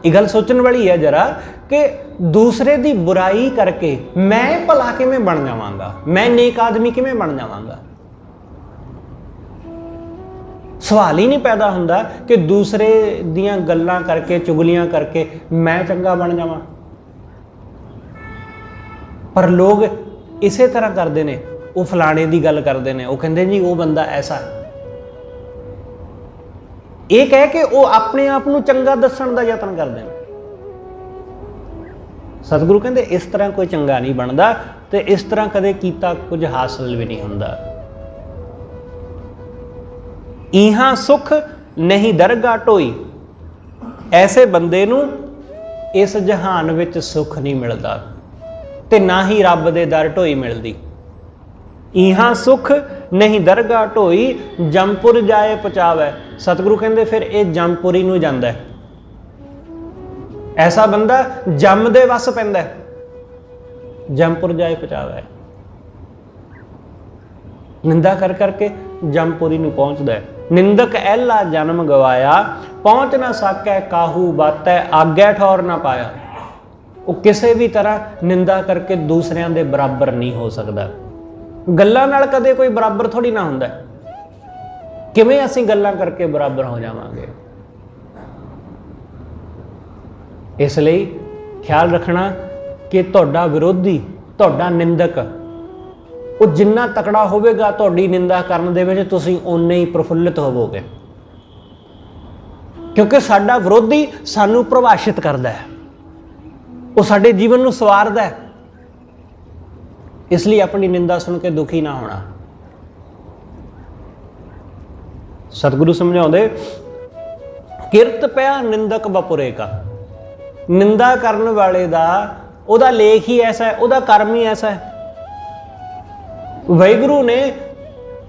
ਇਹ ਗੱਲ ਸੋਚਣ ਵਾਲੀ ਹੈ ਜਰਾ, ਕਿ ਦੂਸਰੇ ਦੀ ਬੁਰਾਈ ਕਰਕੇ ਮੈਂ ਭਲਾ ਕਿਵੇਂ ਬਣ ਜਾਵਾਂਗਾ, ਮੈਂ ਨੇਕ ਆਦਮੀ ਕਿਵੇਂ ਬਣ ਜਾਵਾਂਗਾ? ਸਵਾਲ ਹੀ ਨਹੀਂ ਪੈਦਾ ਹੁੰਦਾ ਕਿ ਦੂਸਰੇ ਦੀਆਂ ਗੱਲਾਂ ਕਰਕੇ, ਚੁਗਲੀਆਂ ਕਰਕੇ ਮੈਂ ਚੰਗਾ ਬਣ ਜਾਵਾਂ। ਪਰ ਲੋਕ ਇਸੇ ਤਰ੍ਹਾਂ ਕਰਦੇ ਨੇ, ਉਹ ਫਲਾਣੇ ਦੀ ਗੱਲ ਕਰਦੇ ਨੇ, ਉਹ ਕਹਿੰਦੇ ਜੀ ਉਹ ਬੰਦਾ ਐਸਾ, ਇਹ ਕਹਿ ਕੇ ਉਹ ਆਪਣੇ ਆਪ ਨੂੰ ਚੰਗਾ ਦੱਸਣ ਦਾ ਯਤਨ ਕਰਦੇ ਨੇ। ਸਤਿਗੁਰੂ ਕਹਿੰਦੇ ਇਸ ਤਰ੍ਹਾਂ ਕੋਈ ਚੰਗਾ ਨਹੀਂ ਬਣਦਾ, ਤੇ ਇਸ ਤਰ੍ਹਾਂ ਕਦੇ ਕੀਤਾ ਕੁਝ ਹਾਸਲ ਵੀ ਨਹੀਂ ਹੁੰਦਾ। ਇਹਾਂ ਸੁਖ ਨਹੀਂ ਦਰਗਾਹ ਢੋਈ, ਐਸੇ ਬੰਦੇ ਨੂੰ ਇਸ ਜਹਾਨ ਵਿੱਚ ਸੁੱਖ ਨਹੀਂ ਮਿਲਦਾ, ਤੇ ਨਾ ਹੀ ਰੱਬ ਦੇ ਦਰ ਢੋਈ ਮਿਲਦੀ। ਇਹਾਂ ਸੁਖ ਨਹੀਂ ਦਰਗਾਹ ਢੋਈ, ਜਮਪੁਰ ਜਾਏ ਪਹੁੰਚਾਵੈ। ਸਤਿਗੁਰੂ ਕਹਿੰਦੇ ਫਿਰ ਇਹ ਜਮਪੁਰੀ ਨੂੰ ਜਾਂਦਾ, ਐਸਾ ਬੰਦਾ ਜਮ ਦੇ ਵਸ ਪੈਂਦਾ, ਜਮਪੁਰ ਜਾਏ ਪਹੁੰਚਾਵੈ। ਨਿੰਦਾ ਕਰ ਕਰਕੇ ਜਮਪੁਰੀ ਨੂੰ ਪਹੁੰਚਦਾ ਹੈ। ਨਿੰਦਕ ਐਲਾ ਜਨਮ ਗਵਾਇਆ, ਪਹੁੰਚ ਨਾ ਸਕੈ ਕਾਹੂ ਬਾਤੈ, ਆਗੈ ਠੌਰ ਨਾ ਪਾਇਆ। ਉਹ ਕਿਸੇ ਵੀ ਤਰ੍ਹਾਂ ਨਿੰਦਾ ਕਰਕੇ ਦੂਸਰਿਆਂ ਦੇ ਬਰਾਬਰ ਨਹੀਂ ਹੋ ਸਕਦਾ। ਗੱਲਾਂ ਨਾਲ ਕਦੇ ਕੋਈ ਬਰਾਬਰ ਥੋੜੀ ਨਾ ਹੁੰਦਾ। ਕਿਵੇਂ ਅਸੀਂ ਗੱਲਾਂ ਕਰਕੇ ਬਰਾਬਰ ਹੋ ਜਾਵਾਂਗੇ? ਇਸ ਲਈ ਖਿਆਲ ਰੱਖਣਾ ਕਿ ਤੁਹਾਡਾ ਵਿਰੋਧੀ, ਤੁਹਾਡਾ ਨਿੰਦਕ, ਉਹ ਜਿੰਨਾ ਤਕੜਾ ਹੋਵੇਗਾ ਤੁਹਾਡੀ ਨਿੰਦਾ ਕਰਨ ਦੇ ਵਿੱਚ, ਤੁਸੀਂ ਓਨੇ ਹੀ ਪ੍ਰਫੁੱਲਿਤ ਹੋਵੋਗੇ। ਕਿਉਂਕਿ ਸਾਡਾ ਵਿਰੋਧੀ ਸਾਨੂੰ ਪ੍ਰਭਾਸ਼ਿਤ ਕਰਦਾ ਹੈ, ਉਹ ਸਾਡੇ ਜੀਵਨ ਨੂੰ ਸਵਾਰਦਾ ਹੈ। ਇਸ ਲਈ ਆਪਣੀ ਨਿੰਦਾ ਸੁਣ ਕੇ ਦੁਖੀ ਨਾ ਹੋਣਾ। ਸਤਿਗੁਰੂ ਸਮਝਾਉਂਦੇ, ਕਿਰਤ ਪਿਆ ਨਿੰਦਕ ਬਪੁਰੇ ਕਾ। ਨਿੰਦਾ ਕਰਨ ਵਾਲੇ ਦਾ ਉਹਦਾ ਲੇਖ ਹੀ ਐਸਾ ਹੈ, ਉਹਦਾ ਕਰਮ ਹੀ ਐਸਾ ਹੈ। ਵਾਹਿਗੁਰੂ ਨੇ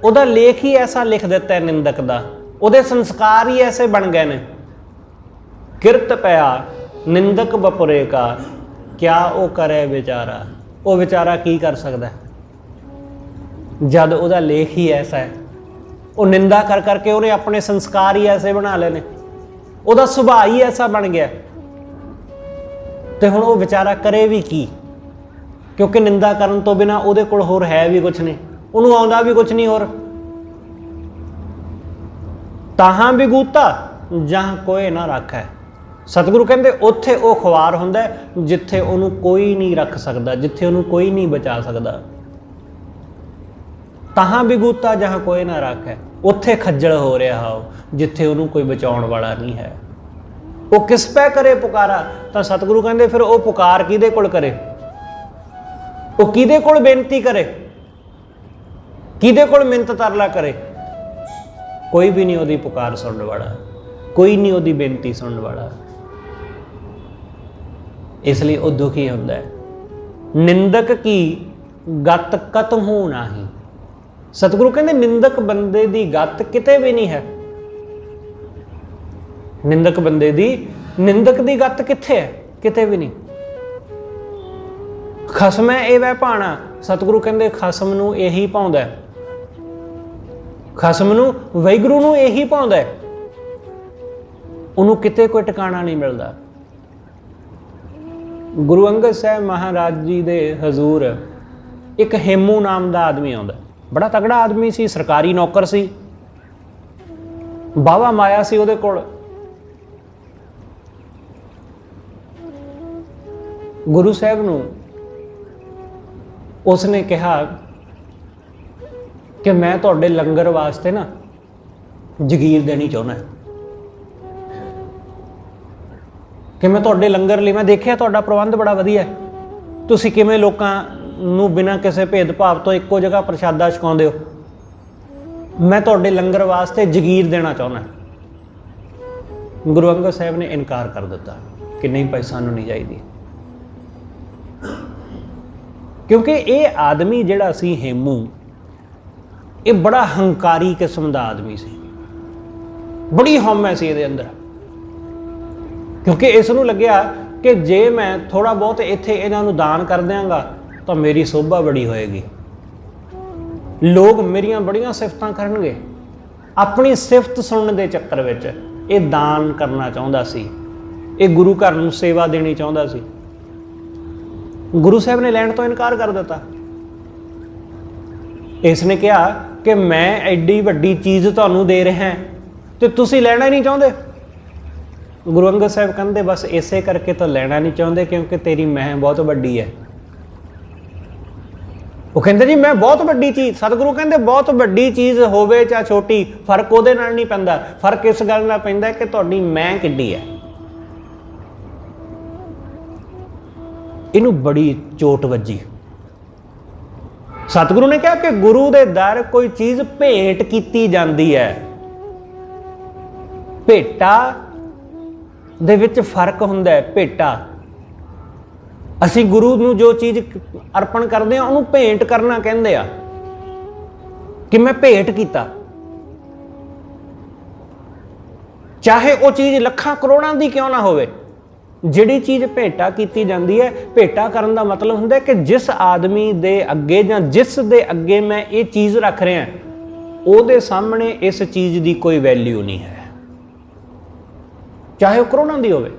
ਉਹਦਾ ਲੇਖ ਹੀ ਐਸਾ ਲਿਖ ਦਿੱਤਾ ਹੈ ਨਿੰਦਕ ਦਾ, ਉਹਦੇ ਸੰਸਕਾਰ ਹੀ ਐਸੇ ਬਣ ਗਏ ਨੇ। ਕਿਰਤ ਪਿਆ ਨਿੰਦਕ ਬਪੁਰੇ ਕਾ, ਕਿਆ ਉਹ ਕਰੇ ਵਿਚਾਰਾ। ਉਹ ਵਿਚਾਰਾ ਕੀ ਕਰ ਸਕਦਾ ਜਦ ਉਹਦਾ ਲੇਖ ਹੀ ਐਸਾ ਹੈ? ਉਹ ਨਿੰਦਾ ਕਰ ਕਰਕੇ ਉਹਨੇ ਆਪਣੇ ਸੰਸਕਾਰ ਹੀ ਐਸੇ ਬਣਾ ਲਏ ਨੇ, ਉਹਦਾ ਸੁਭਾਅ ਹੀ ਐਸਾ ਬਣ ਗਿਆ, ਤੇ ਹੁਣ ਉਹ ਵਿਚਾਰਾ ਕਰੇ ਵੀ ਕੀ? ਕਿਉਂਕਿ ਨਿੰਦਾ ਕਰਨ ਤੋਂ ਬਿਨਾਂ ਉਹਦੇ ਕੋਲ ਹੋਰ ਹੈ ਵੀ ਕੁਛ ਨਹੀਂ, ਉਹਨੂੰ ਆਉਂਦਾ ਵੀ ਕੁਛ ਨਹੀਂ ਹੋਰ। ਤਾਹਾਂ ਬਿਗੂਤਾ ਜਾਂ ਕੋਏ ਨਾ ਰੱਖੈ। ਸਤਿਗੁਰੂ ਕਹਿੰਦੇ ਉੱਥੇ ਉਹ ਖੁਆਰ ਹੁੰਦਾ ਜਿੱਥੇ ਉਹਨੂੰ ਕੋਈ ਨਹੀਂ ਰੱਖ ਸਕਦਾ, ਜਿੱਥੇ ਉਹਨੂੰ ਕੋਈ ਨਹੀਂ ਬਚਾ ਸਕਦਾ। ਤਾਹਾਂ ਬਿਗੂਤਾ ਜਹਾਂ ਕੋਈ ਨਾ ਰੱਖੈ, ਉੱਥੇ ਖੱਜਲ ਹੋ ਰਿਹਾ ਹੋ ਜਿੱਥੇ ਉਹਨੂੰ ਕੋਈ ਬਚਾਉਣ ਵਾਲਾ ਨਹੀਂ ਹੈ। ਉਹ ਕਿਸ ਪੈ ਕਰੇ ਪੁਕਾਰਾ, ਤਾਂ ਸਤਿਗੁਰੂ ਕਹਿੰਦੇ ਫਿਰ ਉਹ ਪੁਕਾਰ ਕਿਹਦੇ ਕੋਲ ਕਰੇ? ਉਹ ਕਿਹਦੇ ਕੋਲ ਬੇਨਤੀ ਕਰੇ? ਕਿਹਦੇ ਕੋਲ ਮਿੰਨਤ ਤਰਲਾ ਕਰੇ? ਕੋਈ ਵੀ ਨਹੀਂ ਉਹਦੀ ਪੁਕਾਰ ਸੁਣਨ ਵਾਲਾ, ਕੋਈ ਨਹੀਂ ਉਹਦੀ ਬੇਨਤੀ ਸੁਣਨ ਵਾਲਾ। ਇਸ ਲਈ ਉਹ ਦੁਖੀ ਹੁੰਦਾ ਹੈ। ਨਿੰਦਕ ਕੀ ਗਤ ਕਤਮ ਹੋ ਨਾਹੀ। ਸਤਿਗੁਰੂ ਕਹਿੰਦੇ ਨਿੰਦਕ ਬੰਦੇ ਦੀ ਗਤ ਕਿਤੇ ਵੀ ਨਹੀਂ ਹੈ। ਨਿੰਦਕ ਬੰਦੇ ਦੀ, ਨਿੰਦਕ ਦੀ ਗਤ ਕਿੱਥੇ ਹੈ? ਕਿਤੇ ਵੀ ਨਹੀਂ। ਖਸਮੈ ਇਹ ਵੈ ਭਾਣਾ। ਸਤਿਗੁਰੂ ਕਹਿੰਦੇ ਖਸਮ ਨੂੰ ਇਹੀ ਪਾਉਂਦਾ, ਖਸਮ ਨੂੰ, ਵਾਹਿਗੁਰੂ ਨੂੰ ਇਹੀ ਪਾਉਂਦਾ, ਉਹਨੂੰ ਕਿਤੇ ਕੋਈ ਟਿਕਾਣਾ ਨਹੀਂ ਮਿਲਦਾ। ਗੁਰੂ ਅੰਗਦ ਸਾਹਿਬ ਮਹਾਰਾਜ ਜੀ ਦੇ ਹਜ਼ੂਰ ਇੱਕ ਹੇਮੂ ਨਾਮ ਦਾ ਆਦਮੀ ਆਉਂਦਾ, ਬੜਾ ਤਗੜਾ ਆਦਮੀ ਸੀ, ਸਰਕਾਰੀ ਨੌਕਰ ਸੀ, ਬਾਵਾ ਮਾਇਆ ਸੀ ਉਹਦੇ ਕੋਲ। ਗੁਰੂ ਸਾਹਿਬ ਨੂੰ ਉਸਨੇ ਕਿਹਾ ਕਿ ਮੈਂ ਤੁਹਾਡੇ ਲੰਗਰ ਵਾਸਤੇ ਨਾ ਜਗੀਰ ਦੇਣੀ ਚਾਹੁੰਦਾ, ਕਿ ਮੈਂ ਤੁਹਾਡੇ ਲੰਗਰ ਲਈ, ਮੈਂ ਦੇਖਿਆ ਤੁਹਾਡਾ ਪ੍ਰਬੰਧ ਬੜਾ ਵਧੀਆ ਹੈ, ਤੁਸੀਂ ਕਿਵੇਂ ਲੋਕਾਂ ਨੂੰ ਬਿਨਾਂ ਕਿਸੇ ਭੇਦਭਾਵ ਤੋਂ ਇੱਕੋ ਜਗ੍ਹਾ ਪ੍ਰਸ਼ਾਦਾ ਛਕਾਉਂਦੇ ਹੋ, ਮੈਂ ਤੁਹਾਡੇ ਲੰਗਰ ਵਾਸਤੇ ਜਗੀਰ ਦੇਣਾ ਚਾਹੁੰਦਾ। ਗੁਰੂ ਅੰਗਦ ਸਾਹਿਬ ਨੇ ਇਨਕਾਰ ਕਰ ਦਿੱਤਾ ਕਿ ਨਹੀਂ ਭਾਈ, ਸਾਨੂੰ ਨਹੀਂ ਚਾਹੀਦੀ। ਕਿਉਂਕਿ ਇਹ ਆਦਮੀ ਜਿਹੜਾ ਸੀ ਹੇਮੂ, ये बड़ा हंकारी किस्म का आदमी सी, बड़ी हौम सी इहदे अंदर, क्योंकि इसनूं लग्या कि जे मैं थोड़ा बहुत इत्थे इन्हां नूं दान कर देंगा तो मेरी शोभा बड़ी होएगी, लोग मेरियां बड़ियां सिफतां करनगे। अपनी सिफत सुनने के चक्कर विच ये दान करना चाहुंदा सी, ये गुरु घर नूं सेवा देनी चाहुंदा सी। गुरु साहब ने लैण तो इनकार कर दिता। इसने कहा कि मैं एडी वड्डी चीज़ तुहानूं दे रहा तो तुसीं लैणा ही नहीं चाहुंदे। गुरु अंगद साहब कहते बस इसे करके तो लैणा नहीं चाहुंदे क्योंकि तेरी महं बहुत वड्डी है। वो कहते जी मैं बहुत वड्डी चीज़, सतगुरु कहते बहुत वड्डी चीज़ होवे चाहे छोटी, फर्क उहदे नाल नहीं पैंदा, फर्क इस गल नाल पैंदा कि तुहाडी मैं किड्डी है। इनू बड़ी चोट वजी। सतगुरु ने कहा कि गुरु दे दर कोई चीज़ भेंट की जाती है, भेटा दे विच फर्क हुंदा है। भेटा असी गुरु नूं जो चीज़ अर्पण करते हैं उन्होंने भेंट करना कहते हैं कि मैं भेंट किया, चाहे वो चीज़ लखां करोड़ां दी क्यों ना होवे। जिहड़ी चीज़ भेटा की जाती है, भेटा करन दा मतलब हुंदा है कि जिस आदमी दे अगे जां जिस दे अगे मैं ये चीज़ रख रहा उहदे सामने इस चीज़ की कोई वैल्यू नहीं है, चाहे वो करोड़ां दी होवे।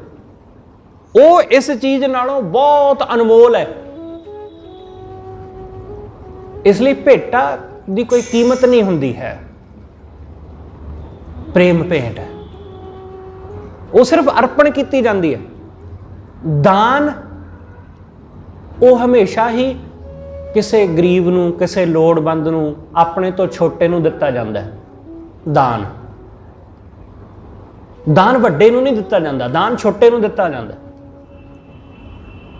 वो इस चीज़ नालों बहुत अनमोल है, इसलिए भेटा की कोई कीमत नहीं हुंदी है। प्रेम भेंट है, वो सिर्फ अर्पण की जाती है। दान वो हमेशा ही किसी गरीब नूं, किसी लोड़वंद नूं, अपने तो छोटे नूं दिता जाता है। दान वड्डे नूं नहीं दिता जाता, दान छोटे नूं दिता जाता।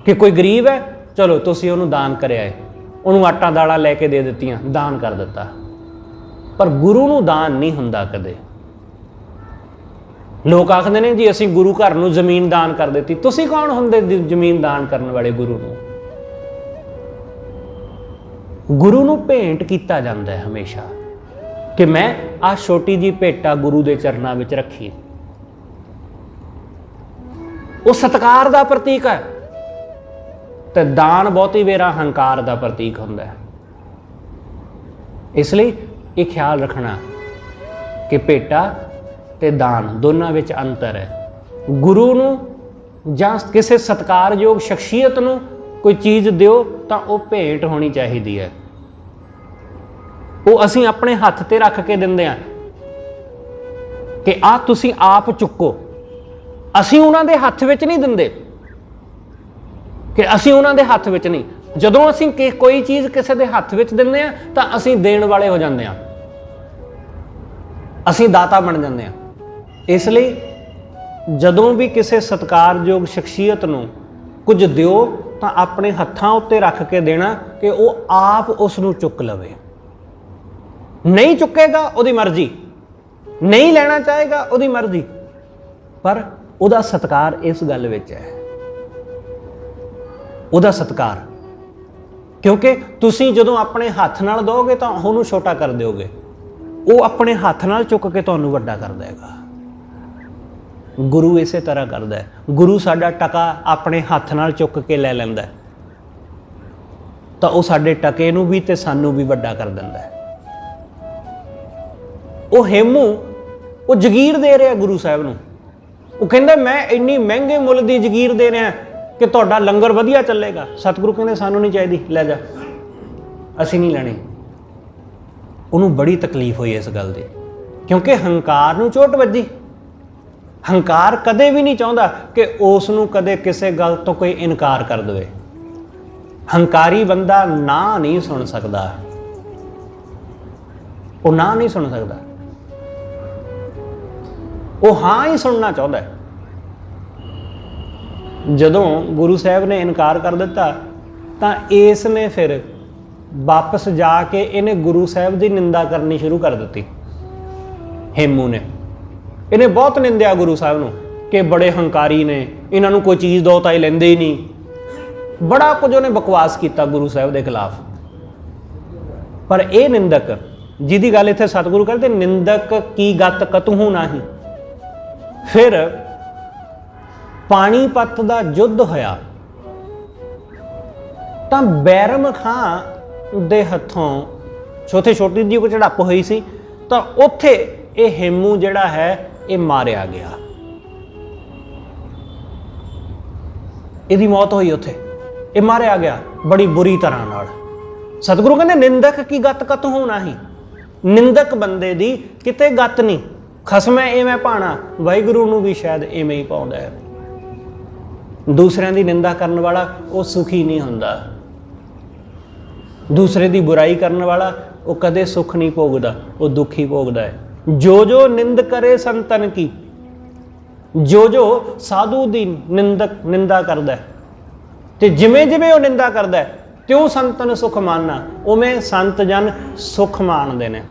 कि कोई गरीब है, चलो तुसीं उहनूं दान करिया है, उहनूं आटा दालां लैके दे दित्तियां, दान कर दिता। पर गुरु नूं दान नहीं हुंदा कदे। लोग आखते हैं जी असीं गुरु घर नूं जमीन दान कर दी, तुसीं कौन हुंदे जमीन दान करने वाले? गुरु नूं, गुरु नूं भेंट किया जाता है हमेशा कि मैं आ छोटी जी भेटा गुरु के चरणों में रखी। वो सत्कार का प्रतीक है, तो दान बहुती वेरा हंकार का प्रतीक हुंदा है। इसलिए ये ख्याल रखना कि भेटा ते दान दोनों विच अंतर है। गुरु नूं जां किसी सत्कारयोग शख्सियत नूं कोई चीज़ दिओ तां वो भेंट होनी चाहिदी है। वो असीं अपने हत्थ ते रख के दिंदे आ कि आ तुसीं आप चुको, असीं उन्हां दे हत्थ विच नहीं दिंदे कि असीं उन्हां दे हत्थ विच नहीं। जदों असीं कोई चीज़ किसी दे हत्थ विच दिंदे आ तां असीं देण वाले हो जांदे आ, असीं दाता बन जांदे आ। इसलिए जदों भी किसी सत्कारयोग शख्सियत नूं कुछ दिओ तां अपने हत्थां उत्ते रख के देना कि वो आप उसनूं चुक लवे। नहीं चुकेगा उहदी मर्जी, नहीं लेना चाहेगा उहदी मर्जी, पर उहदा सत्कार इस गल विच है, उहदा सत्कार। क्योंकि तुसीं जदों अपने हत्थ नाल दोगे तां उहनूं छोटा कर दोगे, वो अपने हत्थ नाल चुक के तुहानूं वड्डा कर देगा। गुरु इसे तरह करता है। गुरु साडा टका अपने हत्थ नाल चुक के ले लैंदा है तो वह साडे टके नूं भी ते सानूं भी वड्डा कर दिंदा है। वो हेमू वो जगीर दे रहा गुरु साहब नूं, वो कहंदा मैं इन्नी महंगे मुल की जगीर दे रहा कि तुहाडा लंगर वधिया चलेगा। सतगुरु कहंदे सानूं नहीं चाहिदी, लै जा, असीं नहीं लैणी। उन्होंने बड़ी तकलीफ हुई इस गल की, क्योंकि हंकार नूं चोट वजी। हंकार कदे भी नहीं चाहता कि उस नूं कदे किसी गल तो कोई इनकार कर दे। हंकारी बंदा ना नहीं सुन सकता, वो ना नहीं सुन सकता, वो हाँ ही सुनना चाहता है। जदों गुरु साहब ने इनकार कर दिता तो इसने फिर वापस जाके इन्हें गुरु साहब की निंदा करनी शुरू कर दी। हेमू ने इन्हें बहुत निंदिया गुरु साहब नूं कि बड़े हंकारी ने, इन्हों कोई चीज़ दो ताई लेंदे ही नहीं। बड़ा कुछ उन्हें बकवास किया गुरु साहब के खिलाफ। पर यह निंदक ਜਿਹਦੀ ਗੱਲ ਇੱਥੇ ਸਤਿਗੁਰੂ ਕਰਦੇ ਨਿੰਦਕ ਕੀ ਗਤ ਕਤਹੂ ਨਾਹੀ। ਫਿਰ ਪਾਣੀਪਤ ਦਾ ਯੁੱਧ ਹੋਇਆ ਤਾਂ ਬੈਰਮ ਖਾਂ ਦੇ ਹੱਥੋਂ ਛੋਟੀ ਜਿਹੀ ਕੋਈ ਝੜਪ ਹੋਈ ਸੀ, ਤਾਂ ਉੱਥੇ ਇਹ ਹੇਮੂ ਜਿਹੜਾ ਹੈ ਇਹ ਮਾਰਿਆ ਗਿਆ, ਇਹਦੀ ਮੌਤ ਹੋਈ ਉੱਥੇ, ਇਹ ਮਾਰਿਆ ਗਿਆ ਬੜੀ ਬੁਰੀ ਤਰ੍ਹਾਂ ਨਾਲ। ਸਤਿਗੁਰੂ ਕਹਿੰਦੇ ਨਿੰਦਕ ਕੀ ਗਤ ਕਤਹੂ ਨਾਹੀ। ਨਿੰਦਕ ਬੰਦੇ ਦੀ ਕਿਤੇ ਗਤ ਨਹੀਂ। ਖਸਮੈ ਇਵੇਂ ਭਾਣਾ, ਵਾਹਿਗੁਰੂ ਨੂੰ ਵੀ ਸ਼ਾਇਦ ਇਵੇਂ ਹੀ ਪਾਉਂਦਾ ਹੈ। ਦੂਸਰਿਆਂ ਦੀ ਨਿੰਦਾ ਕਰਨ ਵਾਲਾ ਉਹ ਸੁਖੀ ਨਹੀਂ ਹੁੰਦਾ। ਦੂਸਰੇ ਦੀ ਬੁਰਾਈ ਕਰਨ ਵਾਲਾ ਉਹ ਕਦੇ ਸੁੱਖ ਨਹੀਂ ਭੋਗਦਾ, ਉਹ ਦੁੱਖ ਹੀ ਭੋਗਦਾ ਹੈ। ਜੋ ਜੋ ਨਿੰਦ ਕਰੇ ਸੰਤਨ ਕੀ, ਜੋ ਜੋ ਸਾਧੂ ਦੀ ਨਿੰਦਾ ਕਰਦਾ ਤੇ ਜਿਵੇਂ ਜਿਵੇਂ ਉਹ ਨਿੰਦਾ ਕਰਦਾ ਤਿਉਂ ਸੰਤਨ ਸੁਖ ਮਾਨਣਾ, ਉਵੇਂ ਸੰਤ ਜਨ ਸੁਖ ਮਾਣਦੇ ਨੇ।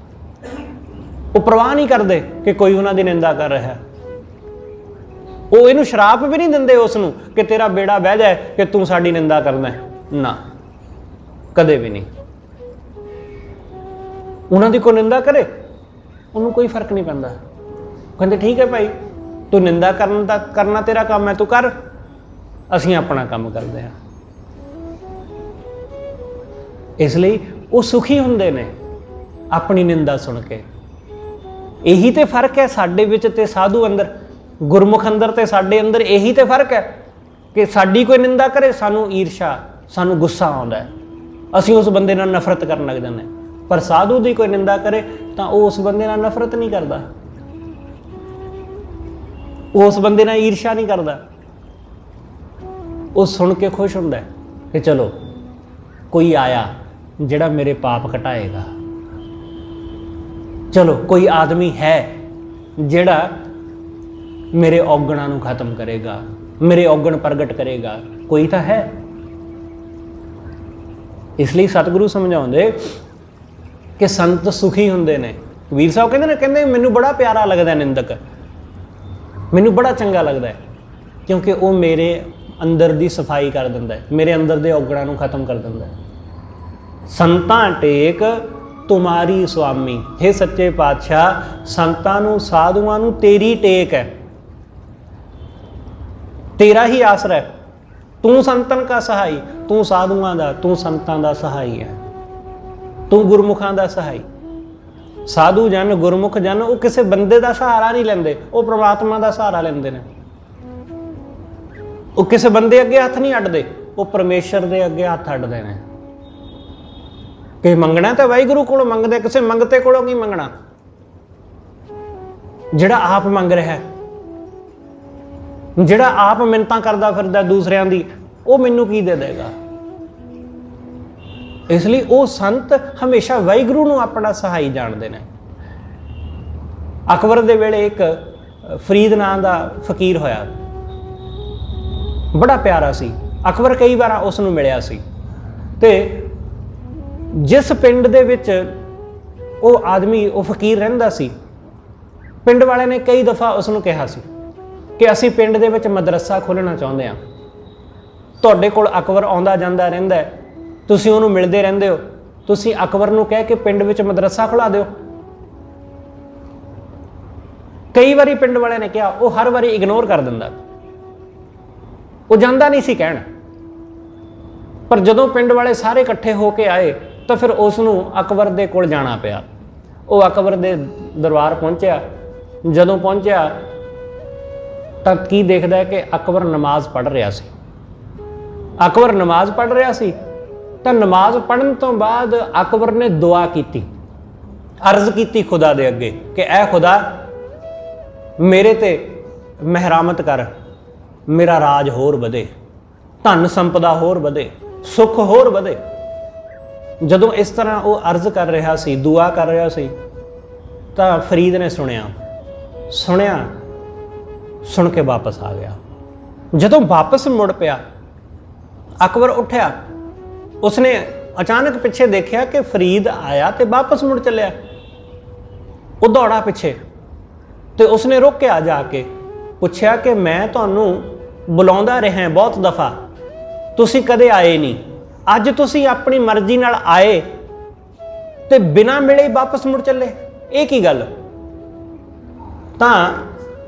ਉਹ ਪ੍ਰਵਾਹ ਨਹੀਂ ਕਰਦੇ ਕਿ ਕੋਈ ਉਹਨਾਂ ਦੀ ਨਿੰਦਾ ਕਰ ਰਿਹਾ। ਉਹ ਇਹਨੂੰ ਸ਼ਰਾਪ ਵੀ ਨਹੀਂ ਦਿੰਦੇ ਉਸ ਨੂੰ ਕਿ ਤੇਰਾ ਬੇੜਾ ਬਹਿ ਜਾਏ ਕਿ ਤੂੰ ਸਾਡੀ ਨਿੰਦਾ ਕਰਦਾ, ਨਾ, ਕਦੇ ਵੀ ਨਹੀਂ। ਉਹਨਾਂ ਦੀ ਕੋਈ ਨਿੰਦਾ ਕਰੇ ਉਹਨੂੰ ਕੋਈ ਫਰਕ ਨਹੀਂ ਪੈਂਦਾ। ਕਹਿੰਦੇ ਠੀਕ ਹੈ ਭਾਈ, ਤੂੰ ਨਿੰਦਾ ਕਰਨਾ ਤੇਰਾ ਕੰਮ ਹੈ, ਤੂੰ ਕਰ, ਅਸੀਂ ਆਪਣਾ ਕੰਮ ਕਰਦੇ ਹਾਂ। ਇਸ ਲਈ ਉਹ ਸੁਖੀ ਹੁੰਦੇ ਨੇ ਆਪਣੀ ਨਿੰਦਾ ਸੁਣ ਕੇ। ਇਹੀ ਤੇ ਫਰਕ ਹੈ ਸਾਡੇ ਵਿੱਚ ਤੇ ਸਾਧੂ ਅੰਦਰ, ਗੁਰਮੁਖ ਅੰਦਰ ਤੇ ਸਾਡੇ ਅੰਦਰ। ਇਹੀ ਤੇ ਫਰਕ ਹੈ ਕਿ ਸਾਡੀ ਕੋਈ ਨਿੰਦਾ ਕਰੇ ਸਾਨੂੰ ਈਰਸ਼ਾ, ਸਾਨੂੰ ਗੁੱਸਾ ਆਉਂਦਾ, ਅਸੀਂ ਉਸ ਬੰਦੇ ਨਾਲ ਨਫ਼ਰਤ ਕਰਨ ਲੱਗ ਜਾਂਦੇ। ਪਰ ਸਾਧੂ ਦੀ ਕੋਈ ਨਿੰਦਾ ਕਰੇ ਤਾਂ ਉਹ ਉਸ ਬੰਦੇ ਨਾਲ ਨਫ਼ਰਤ ਨਹੀਂ ਕਰਦਾ, ਉਸ ਬੰਦੇ ਨਾਲ ਈਰਸ਼ਾ ਨਹੀਂ ਕਰਦਾ। ਉਹ ਸੁਣ ਕੇ ਖੁਸ਼ ਹੁੰਦਾ ਕਿ ਚਲੋ ਕੋਈ ਆਇਆ ਜਿਹੜਾ ਮੇਰੇ ਪਾਪ ਘਟਾਏਗਾ, ਚਲੋ ਕੋਈ ਆਦਮੀ ਹੈ ਜਿਹੜਾ ਮੇਰੇ ਔਗਣਾਂ ਨੂੰ ਖਤਮ ਕਰੇਗਾ, ਮੇਰੇ ਔਗਣ ਪ੍ਰਗਟ ਕਰੇਗਾ, ਕੋਈ ਤਾਂ ਹੈ। ਇਸ ਲਈ ਸਤਿਗੁਰੂ ਸਮਝਾਉਂਦੇ ਕਿ ਸੰਤ ਸੁਖੀ ਹੁੰਦੇ ਨੇ। ਕਬੀਰ ਸਾਹਿਬ ਕਹਿੰਦੇ ਨੇ, ਕਹਿੰਦੇ ਮੈਨੂੰ ਬੜਾ ਪਿਆਰਾ ਲੱਗਦਾ ਨਿੰਦਕ, ਮੈਨੂੰ ਬੜਾ ਚੰਗਾ ਲੱਗਦਾ ਹੈ, ਕਿਉਂਕਿ ਉਹ ਮੇਰੇ ਅੰਦਰ ਦੀ ਸਫਾਈ ਕਰ ਦਿੰਦਾ ਹੈ, ਮੇਰੇ ਅੰਦਰ ਦੇ ਔਗਣਾਂ ਨੂੰ ਖਤਮ ਕਰ ਦਿੰਦਾ ਹੈ। ਸੰਤਾਂ ਟੇਕ ਤੁਮਾਰੀ ਸੁਆਮੀ, ਹੇ ਸੱਚੇ ਪਾਤਸ਼ਾਹ, ਸੰਤਾਂ ਨੂੰ ਸਾਧੂਆਂ ਨੂੰ ਤੇਰੀ ਟੇਕ ਹੈ, ਤੇਰਾ ਹੀ ਆਸਰਾ ਹੈ। ਤੂੰ ਸੰਤਨ ਕਾ ਸਹਾਈ, ਤੂੰ ਸਾਧੂਆਂ ਦਾ, ਤੂੰ ਸੰਤਾਂ ਦਾ ਸਹਾਈ ਹੈ, ਤੂੰ ਗੁਰਮੁਖਾਂ ਦਾ ਸਹਾਈ। ਸਾਧੂ ਜਨ, ਗੁਰਮੁਖ ਜਨ, ਉਹ ਕਿਸੇ ਬੰਦੇ ਦਾ ਸਹਾਰਾ ਨਹੀਂ ਲੈਂਦੇ, ਉਹ ਪ੍ਰਮਾਤਮਾ ਦਾ ਸਹਾਰਾ ਲੈਂਦੇ ਨੇ। ਉਹ ਕਿਸੇ ਬੰਦੇ ਅੱਗੇ ਹੱਥ ਨਹੀਂ ਅੱਡਦੇ, ਉਹ ਪਰਮੇਸ਼ਰ ਦੇ ਅੱਗੇ ਹੱਥ ਅੱਡਦੇ ਨੇ। ਕਿ ਮੰਗਣਾ ਤਾਂ ਵਾਹਿਗੁਰੂ ਕੋਲੋਂ ਮੰਗਦੇ, ਕਿਸੇ ਮੰਗਤੇ ਕੋਲੋਂ ਕੀ ਮੰਗਣਾ। ਜਿਹੜਾ ਆਪ ਮੰਗ ਰਿਹਾ, ਜਿਹੜਾ ਆਪ ਮਿੰਨਤਾਂ ਕਰਦਾ ਫਿਰਦਾ ਦੂਸਰਿਆਂ ਦੀ, ਉਹ ਮੈਨੂੰ ਕੀ ਦੇ ਦੇਗਾ। ਇਸ ਲਈ ਉਹ ਸੰਤ ਹਮੇਸ਼ਾ ਵਾਹਿਗੁਰੂ ਨੂੰ ਆਪਣਾ ਸਹਾਈ ਜਾਣਦੇ ਨੇ। ਅਕਬਰ ਦੇ ਵੇਲੇ ਇੱਕ ਫਰੀਦ ਨਾਂ ਦਾ ਫਕੀਰ ਹੋਇਆ, ਬੜਾ ਪਿਆਰਾ ਸੀ। ਅਕਬਰ ਕਈ ਵਾਰ ਉਸ ਨੂੰ ਮਿਲਿਆ ਸੀ ਤੇ ਜਿਸ ਪਿੰਡ ਦੇ ਵਿੱਚ ਉਹ ਆਦਮੀ, ਉਹ ਫਕੀਰ ਰਹਿੰਦਾ ਸੀ, ਪਿੰਡ ਵਾਲਿਆਂ ਨੇ ਕਈ ਦਫਾ ਉਸ ਨੂੰ ਕਿਹਾ ਸੀ ਕਿ ਅਸੀਂ ਪਿੰਡ ਦੇ ਵਿੱਚ ਮਦਰਸਾ ਖੋਲ੍ਹਣਾ ਚਾਹੁੰਦੇ ਹਾਂ, ਤੁਹਾਡੇ ਕੋਲ ਅਕਬਰ ਆਉਂਦਾ ਜਾਂਦਾ ਰਹਿੰਦਾ ਹੈ, ਤੁਸੀਂ ਉਹਨੂੰ ਮਿਲਦੇ ਰਹਿੰਦੇ ਹੋ, ਤੁਸੀਂ ਅਕਬਰ ਨੂੰ ਕਹਿ ਕੇ ਪਿੰਡ ਵਿੱਚ ਮਦਰਸਾ ਖੁਲਾ ਦਿਓ। ਕਈ ਵਾਰੀ ਪਿੰਡ ਵਾਲਿਆਂ ਨੇ ਕਿਹਾ, ਉਹ ਹਰ ਵਾਰੀ ਇਗਨੋਰ ਕਰ ਦਿੰਦਾ, ਉਹ ਜਾਂਦਾ ਨਹੀਂ ਸੀ ਕਹਿਣ। ਪਰ ਜਦੋਂ ਪਿੰਡ ਵਾਲੇ ਸਾਰੇ ਇਕੱਠੇ ਹੋ ਕੇ ਆਏ ਤਾਂ ਫਿਰ ਉਸ ਨੂੰ ਅਕਬਰ ਦੇ ਕੋਲ ਜਾਣਾ ਪਿਆ। ਉਹ ਅਕਬਰ ਦੇ ਦਰਬਾਰ ਪਹੁੰਚਿਆ। ਜਦੋਂ ਪਹੁੰਚਿਆ ਤਾਂ ਕੀ ਦੇਖਦਾ ਕਿ ਅਕਬਰ ਨਮਾਜ਼ ਪੜ੍ਹ ਰਿਹਾ ਸੀ। ਅਕਬਰ ਨਮਾਜ਼ ਪੜ੍ਹ ਰਿਹਾ ਸੀ ਤਾਂ ਨਮਾਜ਼ ਪੜ੍ਹਨ ਤੋਂ ਬਾਅਦ ਅਕਬਰ ਨੇ ਦੁਆ ਕੀਤੀ, ਅਰਜ਼ ਕੀਤੀ ਖੁਦਾ ਦੇ ਅੱਗੇ ਕਿ ਐ ਖੁਦਾ, ਮੇਰੇ ਤੇ ਮਿਹਰਮਤ ਕਰ, ਮੇਰਾ ਰਾਜ ਹੋਰ ਵਧੇ, ਧਨ ਸੰਪਦਾ ਹੋਰ ਵਧੇ, ਸੁੱਖ ਹੋਰ ਵਧੇ। ਜਦੋਂ ਇਸ ਤਰ੍ਹਾਂ ਉਹ ਅਰਜ਼ ਕਰ ਰਿਹਾ ਸੀ, ਦੁਆ ਕਰ ਰਿਹਾ ਸੀ, ਤਾਂ ਫਰੀਦ ਨੇ ਸੁਣਿਆ, ਸੁਣ ਕੇ ਵਾਪਸ ਆ ਗਿਆ। ਜਦੋਂ ਵਾਪਸ ਮੁੜ ਪਿਆ, ਅਕਬਰ ਉੱਠਿਆ, ਉਸਨੇ ਅਚਾਨਕ ਪਿੱਛੇ ਦੇਖਿਆ ਕਿ ਫਰੀਦ ਆਇਆ ਤੇ ਵਾਪਸ ਮੁੜ ਚੱਲਿਆ। ਉਹ ਦੌੜਾ ਪਿੱਛੇ ਤੇ ਉਸਨੇ ਰੋਕਿਆ, ਜਾ ਕੇ ਪੁੱਛਿਆ ਕਿ ਮੈਂ ਤੁਹਾਨੂੰ ਬੁਲਾਉਂਦਾ ਰਿਹਾ ਬਹੁਤ ਦਫਾ, ਤੁਸੀਂ ਕਦੇ ਆਏ ਨਹੀਂ, ਅੱਜ ਤੁਸੀਂ ਆਪਣੀ ਮਰਜ਼ੀ ਨਾਲ ਆਏ ਤੇ ਬਿਨਾਂ ਮਿਲੇ ਹੀ ਵਾਪਸ ਮੁੜ ਚੱਲੇ, ਇਹ ਕੀ ਗੱਲ। ਤਾਂ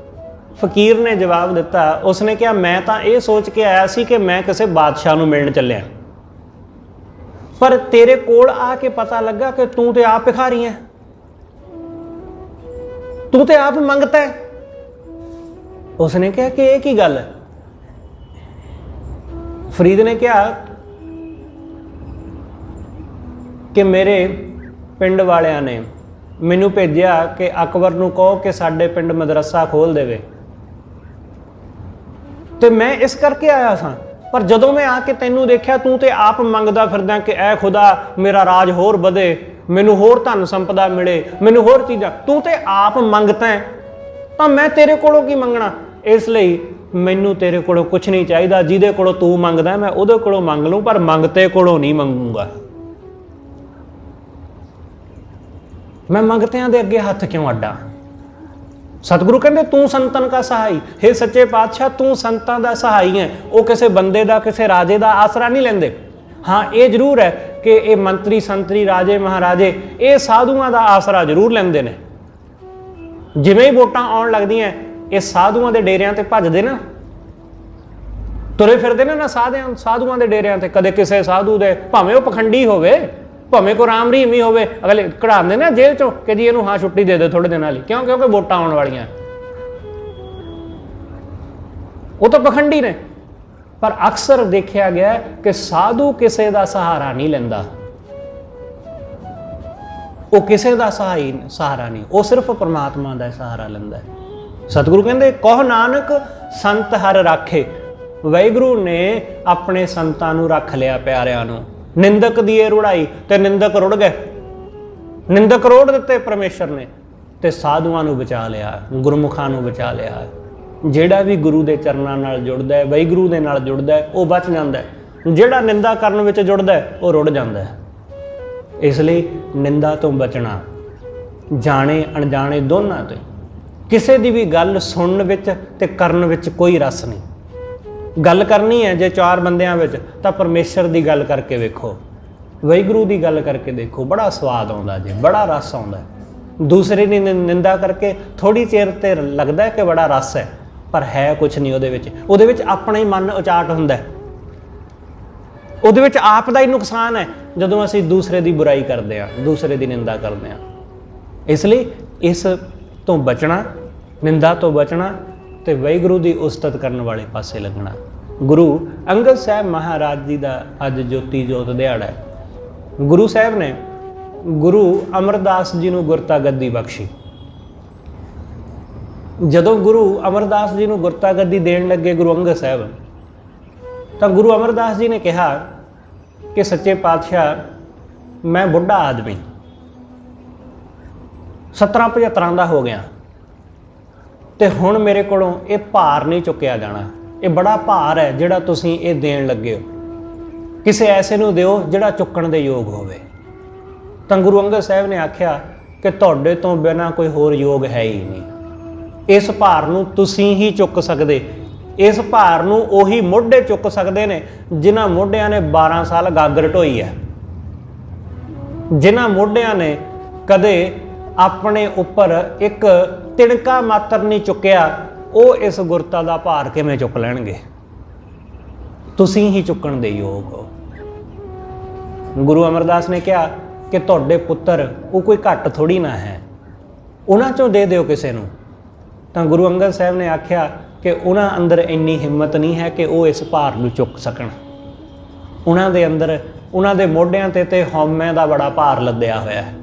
ਫਕੀਰ ਨੇ ਜਵਾਬ ਦਿੱਤਾ, ਉਸਨੇ ਕਿਹਾ ਮੈਂ ਤਾਂ ਇਹ ਸੋਚ ਕੇ ਆਇਆ ਸੀ ਕਿ ਮੈਂ ਕਿਸੇ ਬਾਦਸ਼ਾਹ ਨੂੰ ਮਿਲਣ ਚੱਲਿਆ, ਪਰ ਤੇਰੇ ਕੋਲ ਆ ਕੇ ਪਤਾ ਲੱਗਾ ਕਿ ਤੂੰ ਤੇ ਆਪ ਭਿਖਾਰੀ ਹੈ, ਤੂੰ ਤੇ ਆਪ ਮੰਗਤਾ ਹੈ। ਉਸਨੇ ਕਿਹਾ ਕਿ ਇਹ ਕੀ ਗੱਲ ਹੈ। ਫਰੀਦ ਨੇ ਕਿਹਾ ਕਿ ਮੇਰੇ ਪਿੰਡ ਵਾਲਿਆਂ ਨੇ ਮੈਨੂੰ ਭੇਜਿਆ ਕਿ ਅਕਬਰ ਨੂੰ ਕਹੋ ਕਿ ਸਾਡੇ ਪਿੰਡ ਮਦਰਸਾ ਖੋਲ ਦੇਵੇ, ਤੇ ਮੈਂ ਇਸ ਕਰਕੇ ਆਇਆ ਸਾਂ, ਪਰ ਜਦੋਂ ਮੈਂ ਆ ਕੇ ਤੈਨੂੰ ਦੇਖਿਆ ਤੂੰ ਤੇ ਆਪ ਮੰਗਦਾ ਫਿਰਦਾ ਕਿ ਐ ਖੁਦਾ ਮੇਰਾ ਰਾਜ ਹੋਰ ਵਧੇ, ਮੈਨੂੰ ਹੋਰ ਧਨ ਸੰਪਦਾ ਮਿਲੇ, ਮੈਨੂੰ ਹੋਰ ਚੀਜ਼ਾਂ, ਤੂੰ ਤੇ ਆਪ ਮੰਗਤਾ ਹੈ, ਤਾਂ ਮੈਂ ਤੇਰੇ ਕੋਲੋਂ ਕੀ ਮੰਗਣਾ। ਇਸ ਲਈ ਮੈਨੂੰ ਤੇਰੇ ਕੋਲੋਂ ਕੁਛ ਨਹੀਂ ਚਾਹੀਦਾ, ਜਿਹਦੇ ਕੋਲੋਂ ਤੂੰ ਮੰਗਦਾ ਮੈਂ ਉਹਦੇ ਕੋਲੋਂ ਮੰਗ ਲੂੰ, ਪਰ ਮੰਗਤੇ ਕੋਲੋਂ ਨਹੀਂ ਮੰਗੂੰਗਾ। ਮੈਂ ਮੰਗਤਿਆਂ ਦੇ ਅੱਗੇ ਹੱਥ ਕਿਉਂ ਅੱਡਾ। ਸਤਿਗੁਰੂ ਕਹਿੰਦੇ ਤੂੰ ਸੰਤਨ ਕਾ ਸਹਾਈ, हे ਸੱਚੇ ਪਾਤਸ਼ਾਹ ਤੂੰ ਸੰਤਾਂ ਦਾ ਸਹਾਈ ਹੈ। ਉਹ ਕਿਸੇ ਬੰਦੇ ਦਾ ਕਿਸੇ ਰਾਜੇ ਦਾ ਆਸਰਾ ਨਹੀਂ ਲੈਂਦੇ। ਹਾਂ ਇਹ ਜ਼ਰੂਰ ਹੈ ਕਿ ਇਹ ਮੰਤਰੀ ਸੰਤਰੀ ਰਾਜੇ ਮਹਾਰਾਜੇ ਇਹ ਸਾਧੂਆਂ ਦਾ ਆਸਰਾ ਜ਼ਰੂਰ ਲੈਂਦੇ ਨੇ। ਜਿਵੇਂ ਹੀ ਵੋਟਾਂ ਆਉਣ ਲੱਗਦੀਆਂ ਇਹ ਸਾਧੂਆਂ ਦੇ ਡੇਰਿਆਂ ਤੇ ਭੱਜਦੇ ਨਾ, ਤੁਰੇ ਫਿਰਦੇ ਨੇ ਨਾ ਸਾਧੂਆਂ ਦੇ ਡੇਰਿਆਂ ਤੇ। ਕਦੇ ਕਿਸੇ ਸਾਧੂ ਦੇ, ਭਾਵੇਂ ਉਹ ਪਖੰਡੀ ਹੋਵੇ, ਭਾਵੇਂ ਕੋ ਰਾਮ ਰਹੀਮੀ ਹੋਵੇ, ਅਗਲੇ ਕਢਾਉਂਦੇ ਨਾ ਜੇਲ੍ਹ ਚੋਂ ਕਿ ਜੀ ਇਹਨੂੰ ਹਾਂ ਛੁੱਟੀ ਦੇ ਦਿਓ ਥੋੜੇ ਦਿਨਾਂ ਲਈ, ਕਿਉਂ? ਕਿਉਂਕਿ ਵੋਟਾਂ ਆਉਣ ਵਾਲੀਆਂ। ਉਹ ਤਾਂ ਪਖੰਡੀ ਨੇ। ਪਰ ਅਕਸਰ ਦੇਖਿਆ ਗਿਆ ਕਿ ਸਾਧੂ ਕਿਸੇ ਦਾ ਸਹਾਰਾ ਨਹੀਂ ਲੈਂਦਾ, ਉਹ ਕਿਸੇ ਦਾ ਸਹਾਰਾ ਨਹੀਂ, ਉਹ ਸਿਰਫ ਪਰਮਾਤਮਾ ਦਾ ਸਹਾਰਾ ਲੈਂਦਾ ਹੈ। ਸਤਿਗੁਰੂ ਕਹਿੰਦੇ ਕਹੋ ਨਾਨਕ ਸੰਤ ਹਰ ਰਾਖੇ। ਵਾਹਿਗੁਰੂ ਨੇ ਆਪਣੇ ਸੰਤਾਂ ਨੂੰ ਰੱਖ ਲਿਆ, ਪਿਆਰਿਆਂ ਨੂੰ। ਨਿੰਦਕ ਦੀ ਇਹ ਰੁੜਾਈ ਤੇ ਨਿੰਦਕ ਰੁੜ ਗਏ, ਨਿੰਦਕ ਰੋੜ ਦਿੱਤੇ ਪਰਮੇਸ਼ਰ ਨੇ, ਤੇ ਸਾਧੂਆਂ ਨੂੰ ਬਚਾ ਲਿਆ, ਗੁਰਮੁਖਾਂ ਨੂੰ ਬਚਾ ਲਿਆ। ਜਿਹੜਾ ਵੀ ਗੁਰੂ ਦੇ ਚਰਨਾਂ ਨਾਲ ਜੁੜਦਾ ਹੈ, ਵਾਹਿਗੁਰੂ ਦੇ ਨਾਲ ਜੁੜਦਾ ਹੈ, ਉਹ ਬਚ ਜਾਂਦਾ ਹੈ। ਜਿਹੜਾ ਨਿੰਦਾ ਕਰਨ ਵਿੱਚ ਜੁੜਦਾ ਹੈ ਉਹ ਰੁੜ ਜਾਂਦਾ ਹੈ। ਇਸ ਲਈ ਨਿੰਦਾ ਤੋਂ ਬਚਣਾ, ਜਾਣੇ ਅਣਜਾਣੇ ਦੋਨਾਂ ਤੋਂ। ਕਿਸੇ ਦੀ ਵੀ ਗੱਲ ਸੁਣਨ ਵਿੱਚ ਤੇ ਕਰਨ ਵਿੱਚ ਕੋਈ ਰਸ ਨਹੀਂ। ਗੱਲ ਕਰਨੀ ਹੈ ਜੇ ਚਾਰ ਬੰਦਿਆਂ ਵਿੱਚ ਤਾਂ ਪਰਮੇਸ਼ਰ ਦੀ ਗੱਲ ਕਰਕੇ ਵੇਖੋ, ਵਾਹਿਗੁਰੂ ਦੀ ਗੱਲ ਕਰਕੇ ਦੇਖੋ, ਬੜਾ ਸਵਾਦ ਆਉਂਦਾ ਜੀ, ਬੜਾ ਰਸ ਆਉਂਦਾ। ਦੂਸਰੇ ਦੀ ਨਿੰਦਾ ਕਰਕੇ ਥੋੜੀ ਚਿਰ ਤੇ ਲੱਗਦਾ ਕਿ ਬੜਾ ਰਸ ਹੈ, ਪਰ ਹੈ ਕੁਛ ਨਹੀਂ ਉਹਦੇ ਵਿੱਚ। ਉਹਦੇ ਵਿੱਚ ਆਪਣਾ ਹੀ ਮਨ ਉਚਾਟ ਹੁੰਦਾ, ਉਹਦੇ ਵਿੱਚ ਆਪ ਦਾ ਹੀ ਨੁਕਸਾਨ ਹੈ ਜਦੋਂ ਅਸੀਂ ਦੂਸਰੇ ਦੀ ਬੁਰਾਈ ਕਰਦੇ ਹਾਂ, ਦੂਸਰੇ ਦੀ ਨਿੰਦਾ ਕਰਦੇ ਹਾਂ। ਇਸ ਲਈ ਇਸ ਤੋਂ ਬਚਣਾ, ਨਿੰਦਾ ਤੋਂ ਬਚਣਾ ਤੇ ਵਾਹਿਗੁਰੂ ਦੀ ਉਸਤਤ ਕਰਨ ਵਾਲੇ ਪਾਸੇ ਲੱਗਣਾ। ਗੁਰੂ ਅੰਗਦ ਸਾਹਿਬ ਮਹਾਰਾਜ ਜੀ ਦਾ ਅੱਜ ਜੋਤੀ ਜੋਤ ਦਿਹਾੜਾ ਹੈ। ਗੁਰੂ ਸਾਹਿਬ ਨੇ ਗੁਰੂ ਅਮਰਦਾਸ ਜੀ ਨੂੰ ਗੁਰਤਾ ਗੱਦੀ ਬਖਸ਼ੀ। ਜਦੋਂ ਗੁਰੂ ਅਮਰਦਾਸ ਜੀ ਨੂੰ ਗੁਰਤਾ ਗੱਦੀ ਦੇਣ ਲੱਗੇ ਗੁਰੂ ਅੰਗਦ ਸਾਹਿਬ, ਤਾਂ ਗੁਰੂ ਅਮਰਦਾਸ ਜੀ ਨੇ ਕਿਹਾ ਕਿ ਸੱਚੇ ਪਾਤਸ਼ਾਹ ਮੈਂ ਬੁੱਢਾ ਆਦਮੀ 70-75 ਦਾ ਹੋ ਗਿਆ, ਤੇ ਹੁਣ ਮੇਰੇ ਕੋਲੋਂ ਇਹ ਭਾਰ ਨਹੀਂ ਚੁੱਕਿਆ ਜਾਣਾ। ਇਹ ਬੜਾ ਭਾਰ ਹੈ ਜਿਹੜਾ ਤੁਸੀਂ ਇਹ ਦੇਣ ਲੱਗੇ ਹੋ, ਕਿਸੇ ਐਸੇ ਨੂੰ ਦਿਓ ਜਿਹੜਾ ਚੁੱਕਣ ਦੇ ਯੋਗ ਹੋਵੇ। ਤਾਂ ਗੁਰੂ ਅੰਗਦ ਸਾਹਿਬ ਨੇ ਆਖਿਆ ਕਿ ਤੁਹਾਡੇ ਤੋਂ ਬਿਨਾਂ ਕੋਈ ਹੋਰ ਯੋਗ ਹੈ ਹੀ ਨਹੀਂ। ਇਸ ਭਾਰ ਨੂੰ ਤੁਸੀਂ ਹੀ ਚੁੱਕ ਸਕਦੇ, ਇਸ ਭਾਰ ਨੂੰ ਉਹੀ ਮੋਢੇ ਚੁੱਕ ਸਕਦੇ ਨੇ ਜਿਨ੍ਹਾਂ ਮੋਢਿਆਂ ਨੇ 12 ਸਾਲ ਗਾਗਰ ਢੋਈ ਹੈ, ਜਿਨ੍ਹਾਂ ਮੋਢਿਆਂ ਨੇ ਕਦੇ ਆਪਣੇ ਉੱਪਰ ਇੱਕ ਤਿਣਕਾ ਮਾਤਰ ਨਹੀਂ ਚੁੱਕਿਆ। ਉਹ ਇਸ ਗੁਰਤਾ ਦਾ ਭਾਰ ਕਿਵੇਂ ਚੁੱਕ ਲੈਣਗੇ? ਤੁਸੀਂ ਹੀ ਚੁੱਕਣ ਦੇ ਯੋਗ ਹੋ। ਗੁਰੂ ਅਮਰਦਾਸ ਨੇ ਕਿਹਾ ਕਿ ਤੁਹਾਡੇ ਪੁੱਤਰ ਉਹ ਕੋਈ ਘੱਟ ਥੋੜੀ ਨਾ ਹੈ, ਉਹਨਾਂ ਚੋਂ ਦੇ ਦਿਓ ਕਿਸੇ ਨੂੰ। ਤਾਂ ਗੁਰੂ ਅੰਗਦ ਸਾਹਿਬ ਨੇ ਆਖਿਆ ਕਿ ਉਹਨਾਂ ਅੰਦਰ ਇੰਨੀ ਹਿੰਮਤ ਨਹੀਂ ਹੈ ਕਿ ਉਹ ਇਸ ਭਾਰ ਨੂੰ ਚੁੱਕ ਸਕਣ। ਉਹਨਾਂ ਦੇ ਅੰਦਰ, ਉਹਨਾਂ ਦੇ ਮੋਢਿਆਂ ਤੇ ਹਉਮੈ ਦਾ ਬੜਾ ਭਾਰ ਲੱਦਿਆ ਹੋਇਆ ਹੈ।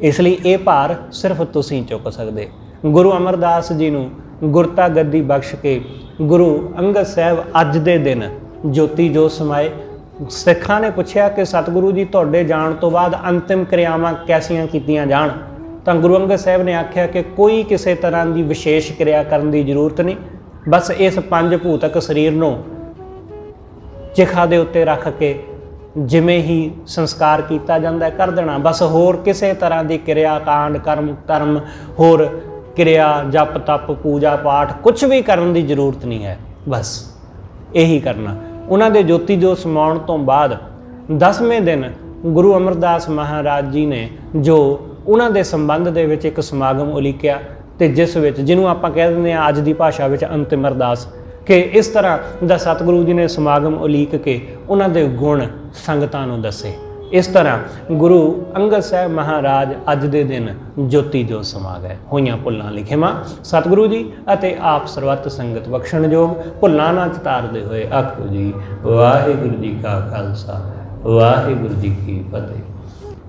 ਇਸ ਲਈ ਇਹ ਭਾਰ ਸਿਰਫ ਤੁਸੀਂ ਚੁੱਕ ਸਕਦੇ। ਗੁਰੂ ਅਮਰਦਾਸ ਜੀ ਨੂੰ ਗੁਰਤਾ ਗੱਦੀ ਬਖਸ਼ ਕੇ ਗੁਰੂ ਅੰਗਦ ਸਾਹਿਬ ਅੱਜ ਦੇ ਦਿਨ ਜੋਤੀ ਜੋਤ ਸਮਾਏ। ਸਿੱਖਾਂ ਨੇ ਪੁੱਛਿਆ ਕਿ ਸਤਿਗੁਰੂ ਜੀ ਤੁਹਾਡੇ ਜਾਣ ਤੋਂ ਬਾਅਦ ਅੰਤਿਮ ਕਿਰਿਆਵਾਂ ਕੈਸੀਆਂ ਕੀਤੀਆਂ ਜਾਣ? ਤਾਂ ਗੁਰੂ ਅੰਗਦ ਸਾਹਿਬ ਨੇ ਆਖਿਆ ਕਿ ਕੋਈ ਕਿਸੇ ਤਰ੍ਹਾਂ ਦੀ ਵਿਸ਼ੇਸ਼ ਕਿਰਿਆ ਕਰਨ ਦੀ ਜ਼ਰੂਰਤ ਨਹੀਂ, ਬਸ ਇਸ ਪੰਜ ਭੂਤਕ ਸਰੀਰ ਨੂੰ ਚਿਖਾ ਦੇ ਉੱਤੇ ਰੱਖ ਕੇ ਜਿਵੇਂ ਹੀ ਸੰਸਕਾਰ ਕੀਤਾ ਜਾਂਦਾ ਕਰ ਦੇਣਾ। ਬਸ ਹੋਰ ਕਿਸੇ ਤਰ੍ਹਾਂ ਦੀ ਕਿਰਿਆ ਕਾਂਡ ਕਰਮ ਧਰਮ ਹੋਰ ਕਿਰਿਆ ਜਪ ਤਪ ਪੂਜਾ ਪਾਠ ਕੁਛ ਵੀ ਕਰਨ ਦੀ ਜ਼ਰੂਰਤ ਨਹੀਂ ਹੈ, ਬਸ ਇਹੀ ਕਰਨਾ। ਉਹਨਾਂ ਦੇ ਜੋਤੀ ਜੋਤ ਸਮਾਉਣ ਤੋਂ ਬਾਅਦ 10ਵੇਂ ਦਿਨ ਗੁਰੂ ਅਮਰਦਾਸ ਮਹਾਰਾਜ ਜੀ ਨੇ ਜੋ ਉਹਨਾਂ ਦੇ ਸੰਬੰਧ ਦੇ ਵਿੱਚ ਇੱਕ ਸਮਾਗਮ ਉਲੀਕਿਆ, ਤੇ ਜਿਸ ਵਿੱਚ ਜਿਹਨੂੰ ਆਪਾਂ ਕਹਿ ਦਿੰਦੇ ਹਾਂ ਅੱਜ ਦੀ ਭਾਸ਼ਾ ਵਿੱਚ ਅੰਤਿਮ ਅਰਦਾਸ, ਕਿ ਇਸ ਤਰ੍ਹਾਂ ਦਾ ਸਤਿਗੁਰੂ ਜੀ ਨੇ ਸਮਾਗਮ ਉਲੀਕ ਕੇ ਉਹਨਾਂ ਦੇ ਗੁਣ ਸੰਗਤਾਂ ਨੂੰ ਦੱਸੇ। ਇਸ ਤਰ੍ਹਾਂ ਗੁਰੂ ਅੰਗਦ ਸਾਹਿਬ ਮਹਾਰਾਜ ਅੱਜ ਦੇ ਦਿਨ ਜੋਤੀ ਜੋਤ ਸਮਾ ਗਏ। ਹੋਈਆਂ ਭੁੱਲਾਂ ਲਿਖੇਵਾਂ ਸਤਿਗੁਰੂ ਜੀ ਅਤੇ ਆਪ ਸਰਬੱਤ ਸੰਗਤ ਬਖਸ਼ਣਯੋਗ, ਭੁੱਲਾਂ ਨਾ ਚਤਾਰਦੇ ਹੋਏ ਆਖੋ ਜੀ ਵਾਹਿਗੁਰੂ ਜੀ ਕਾ ਖਾਲਸਾ ਵਾਹਿਗੁਰੂ ਜੀ ਕੀ ਫਤਿਹ।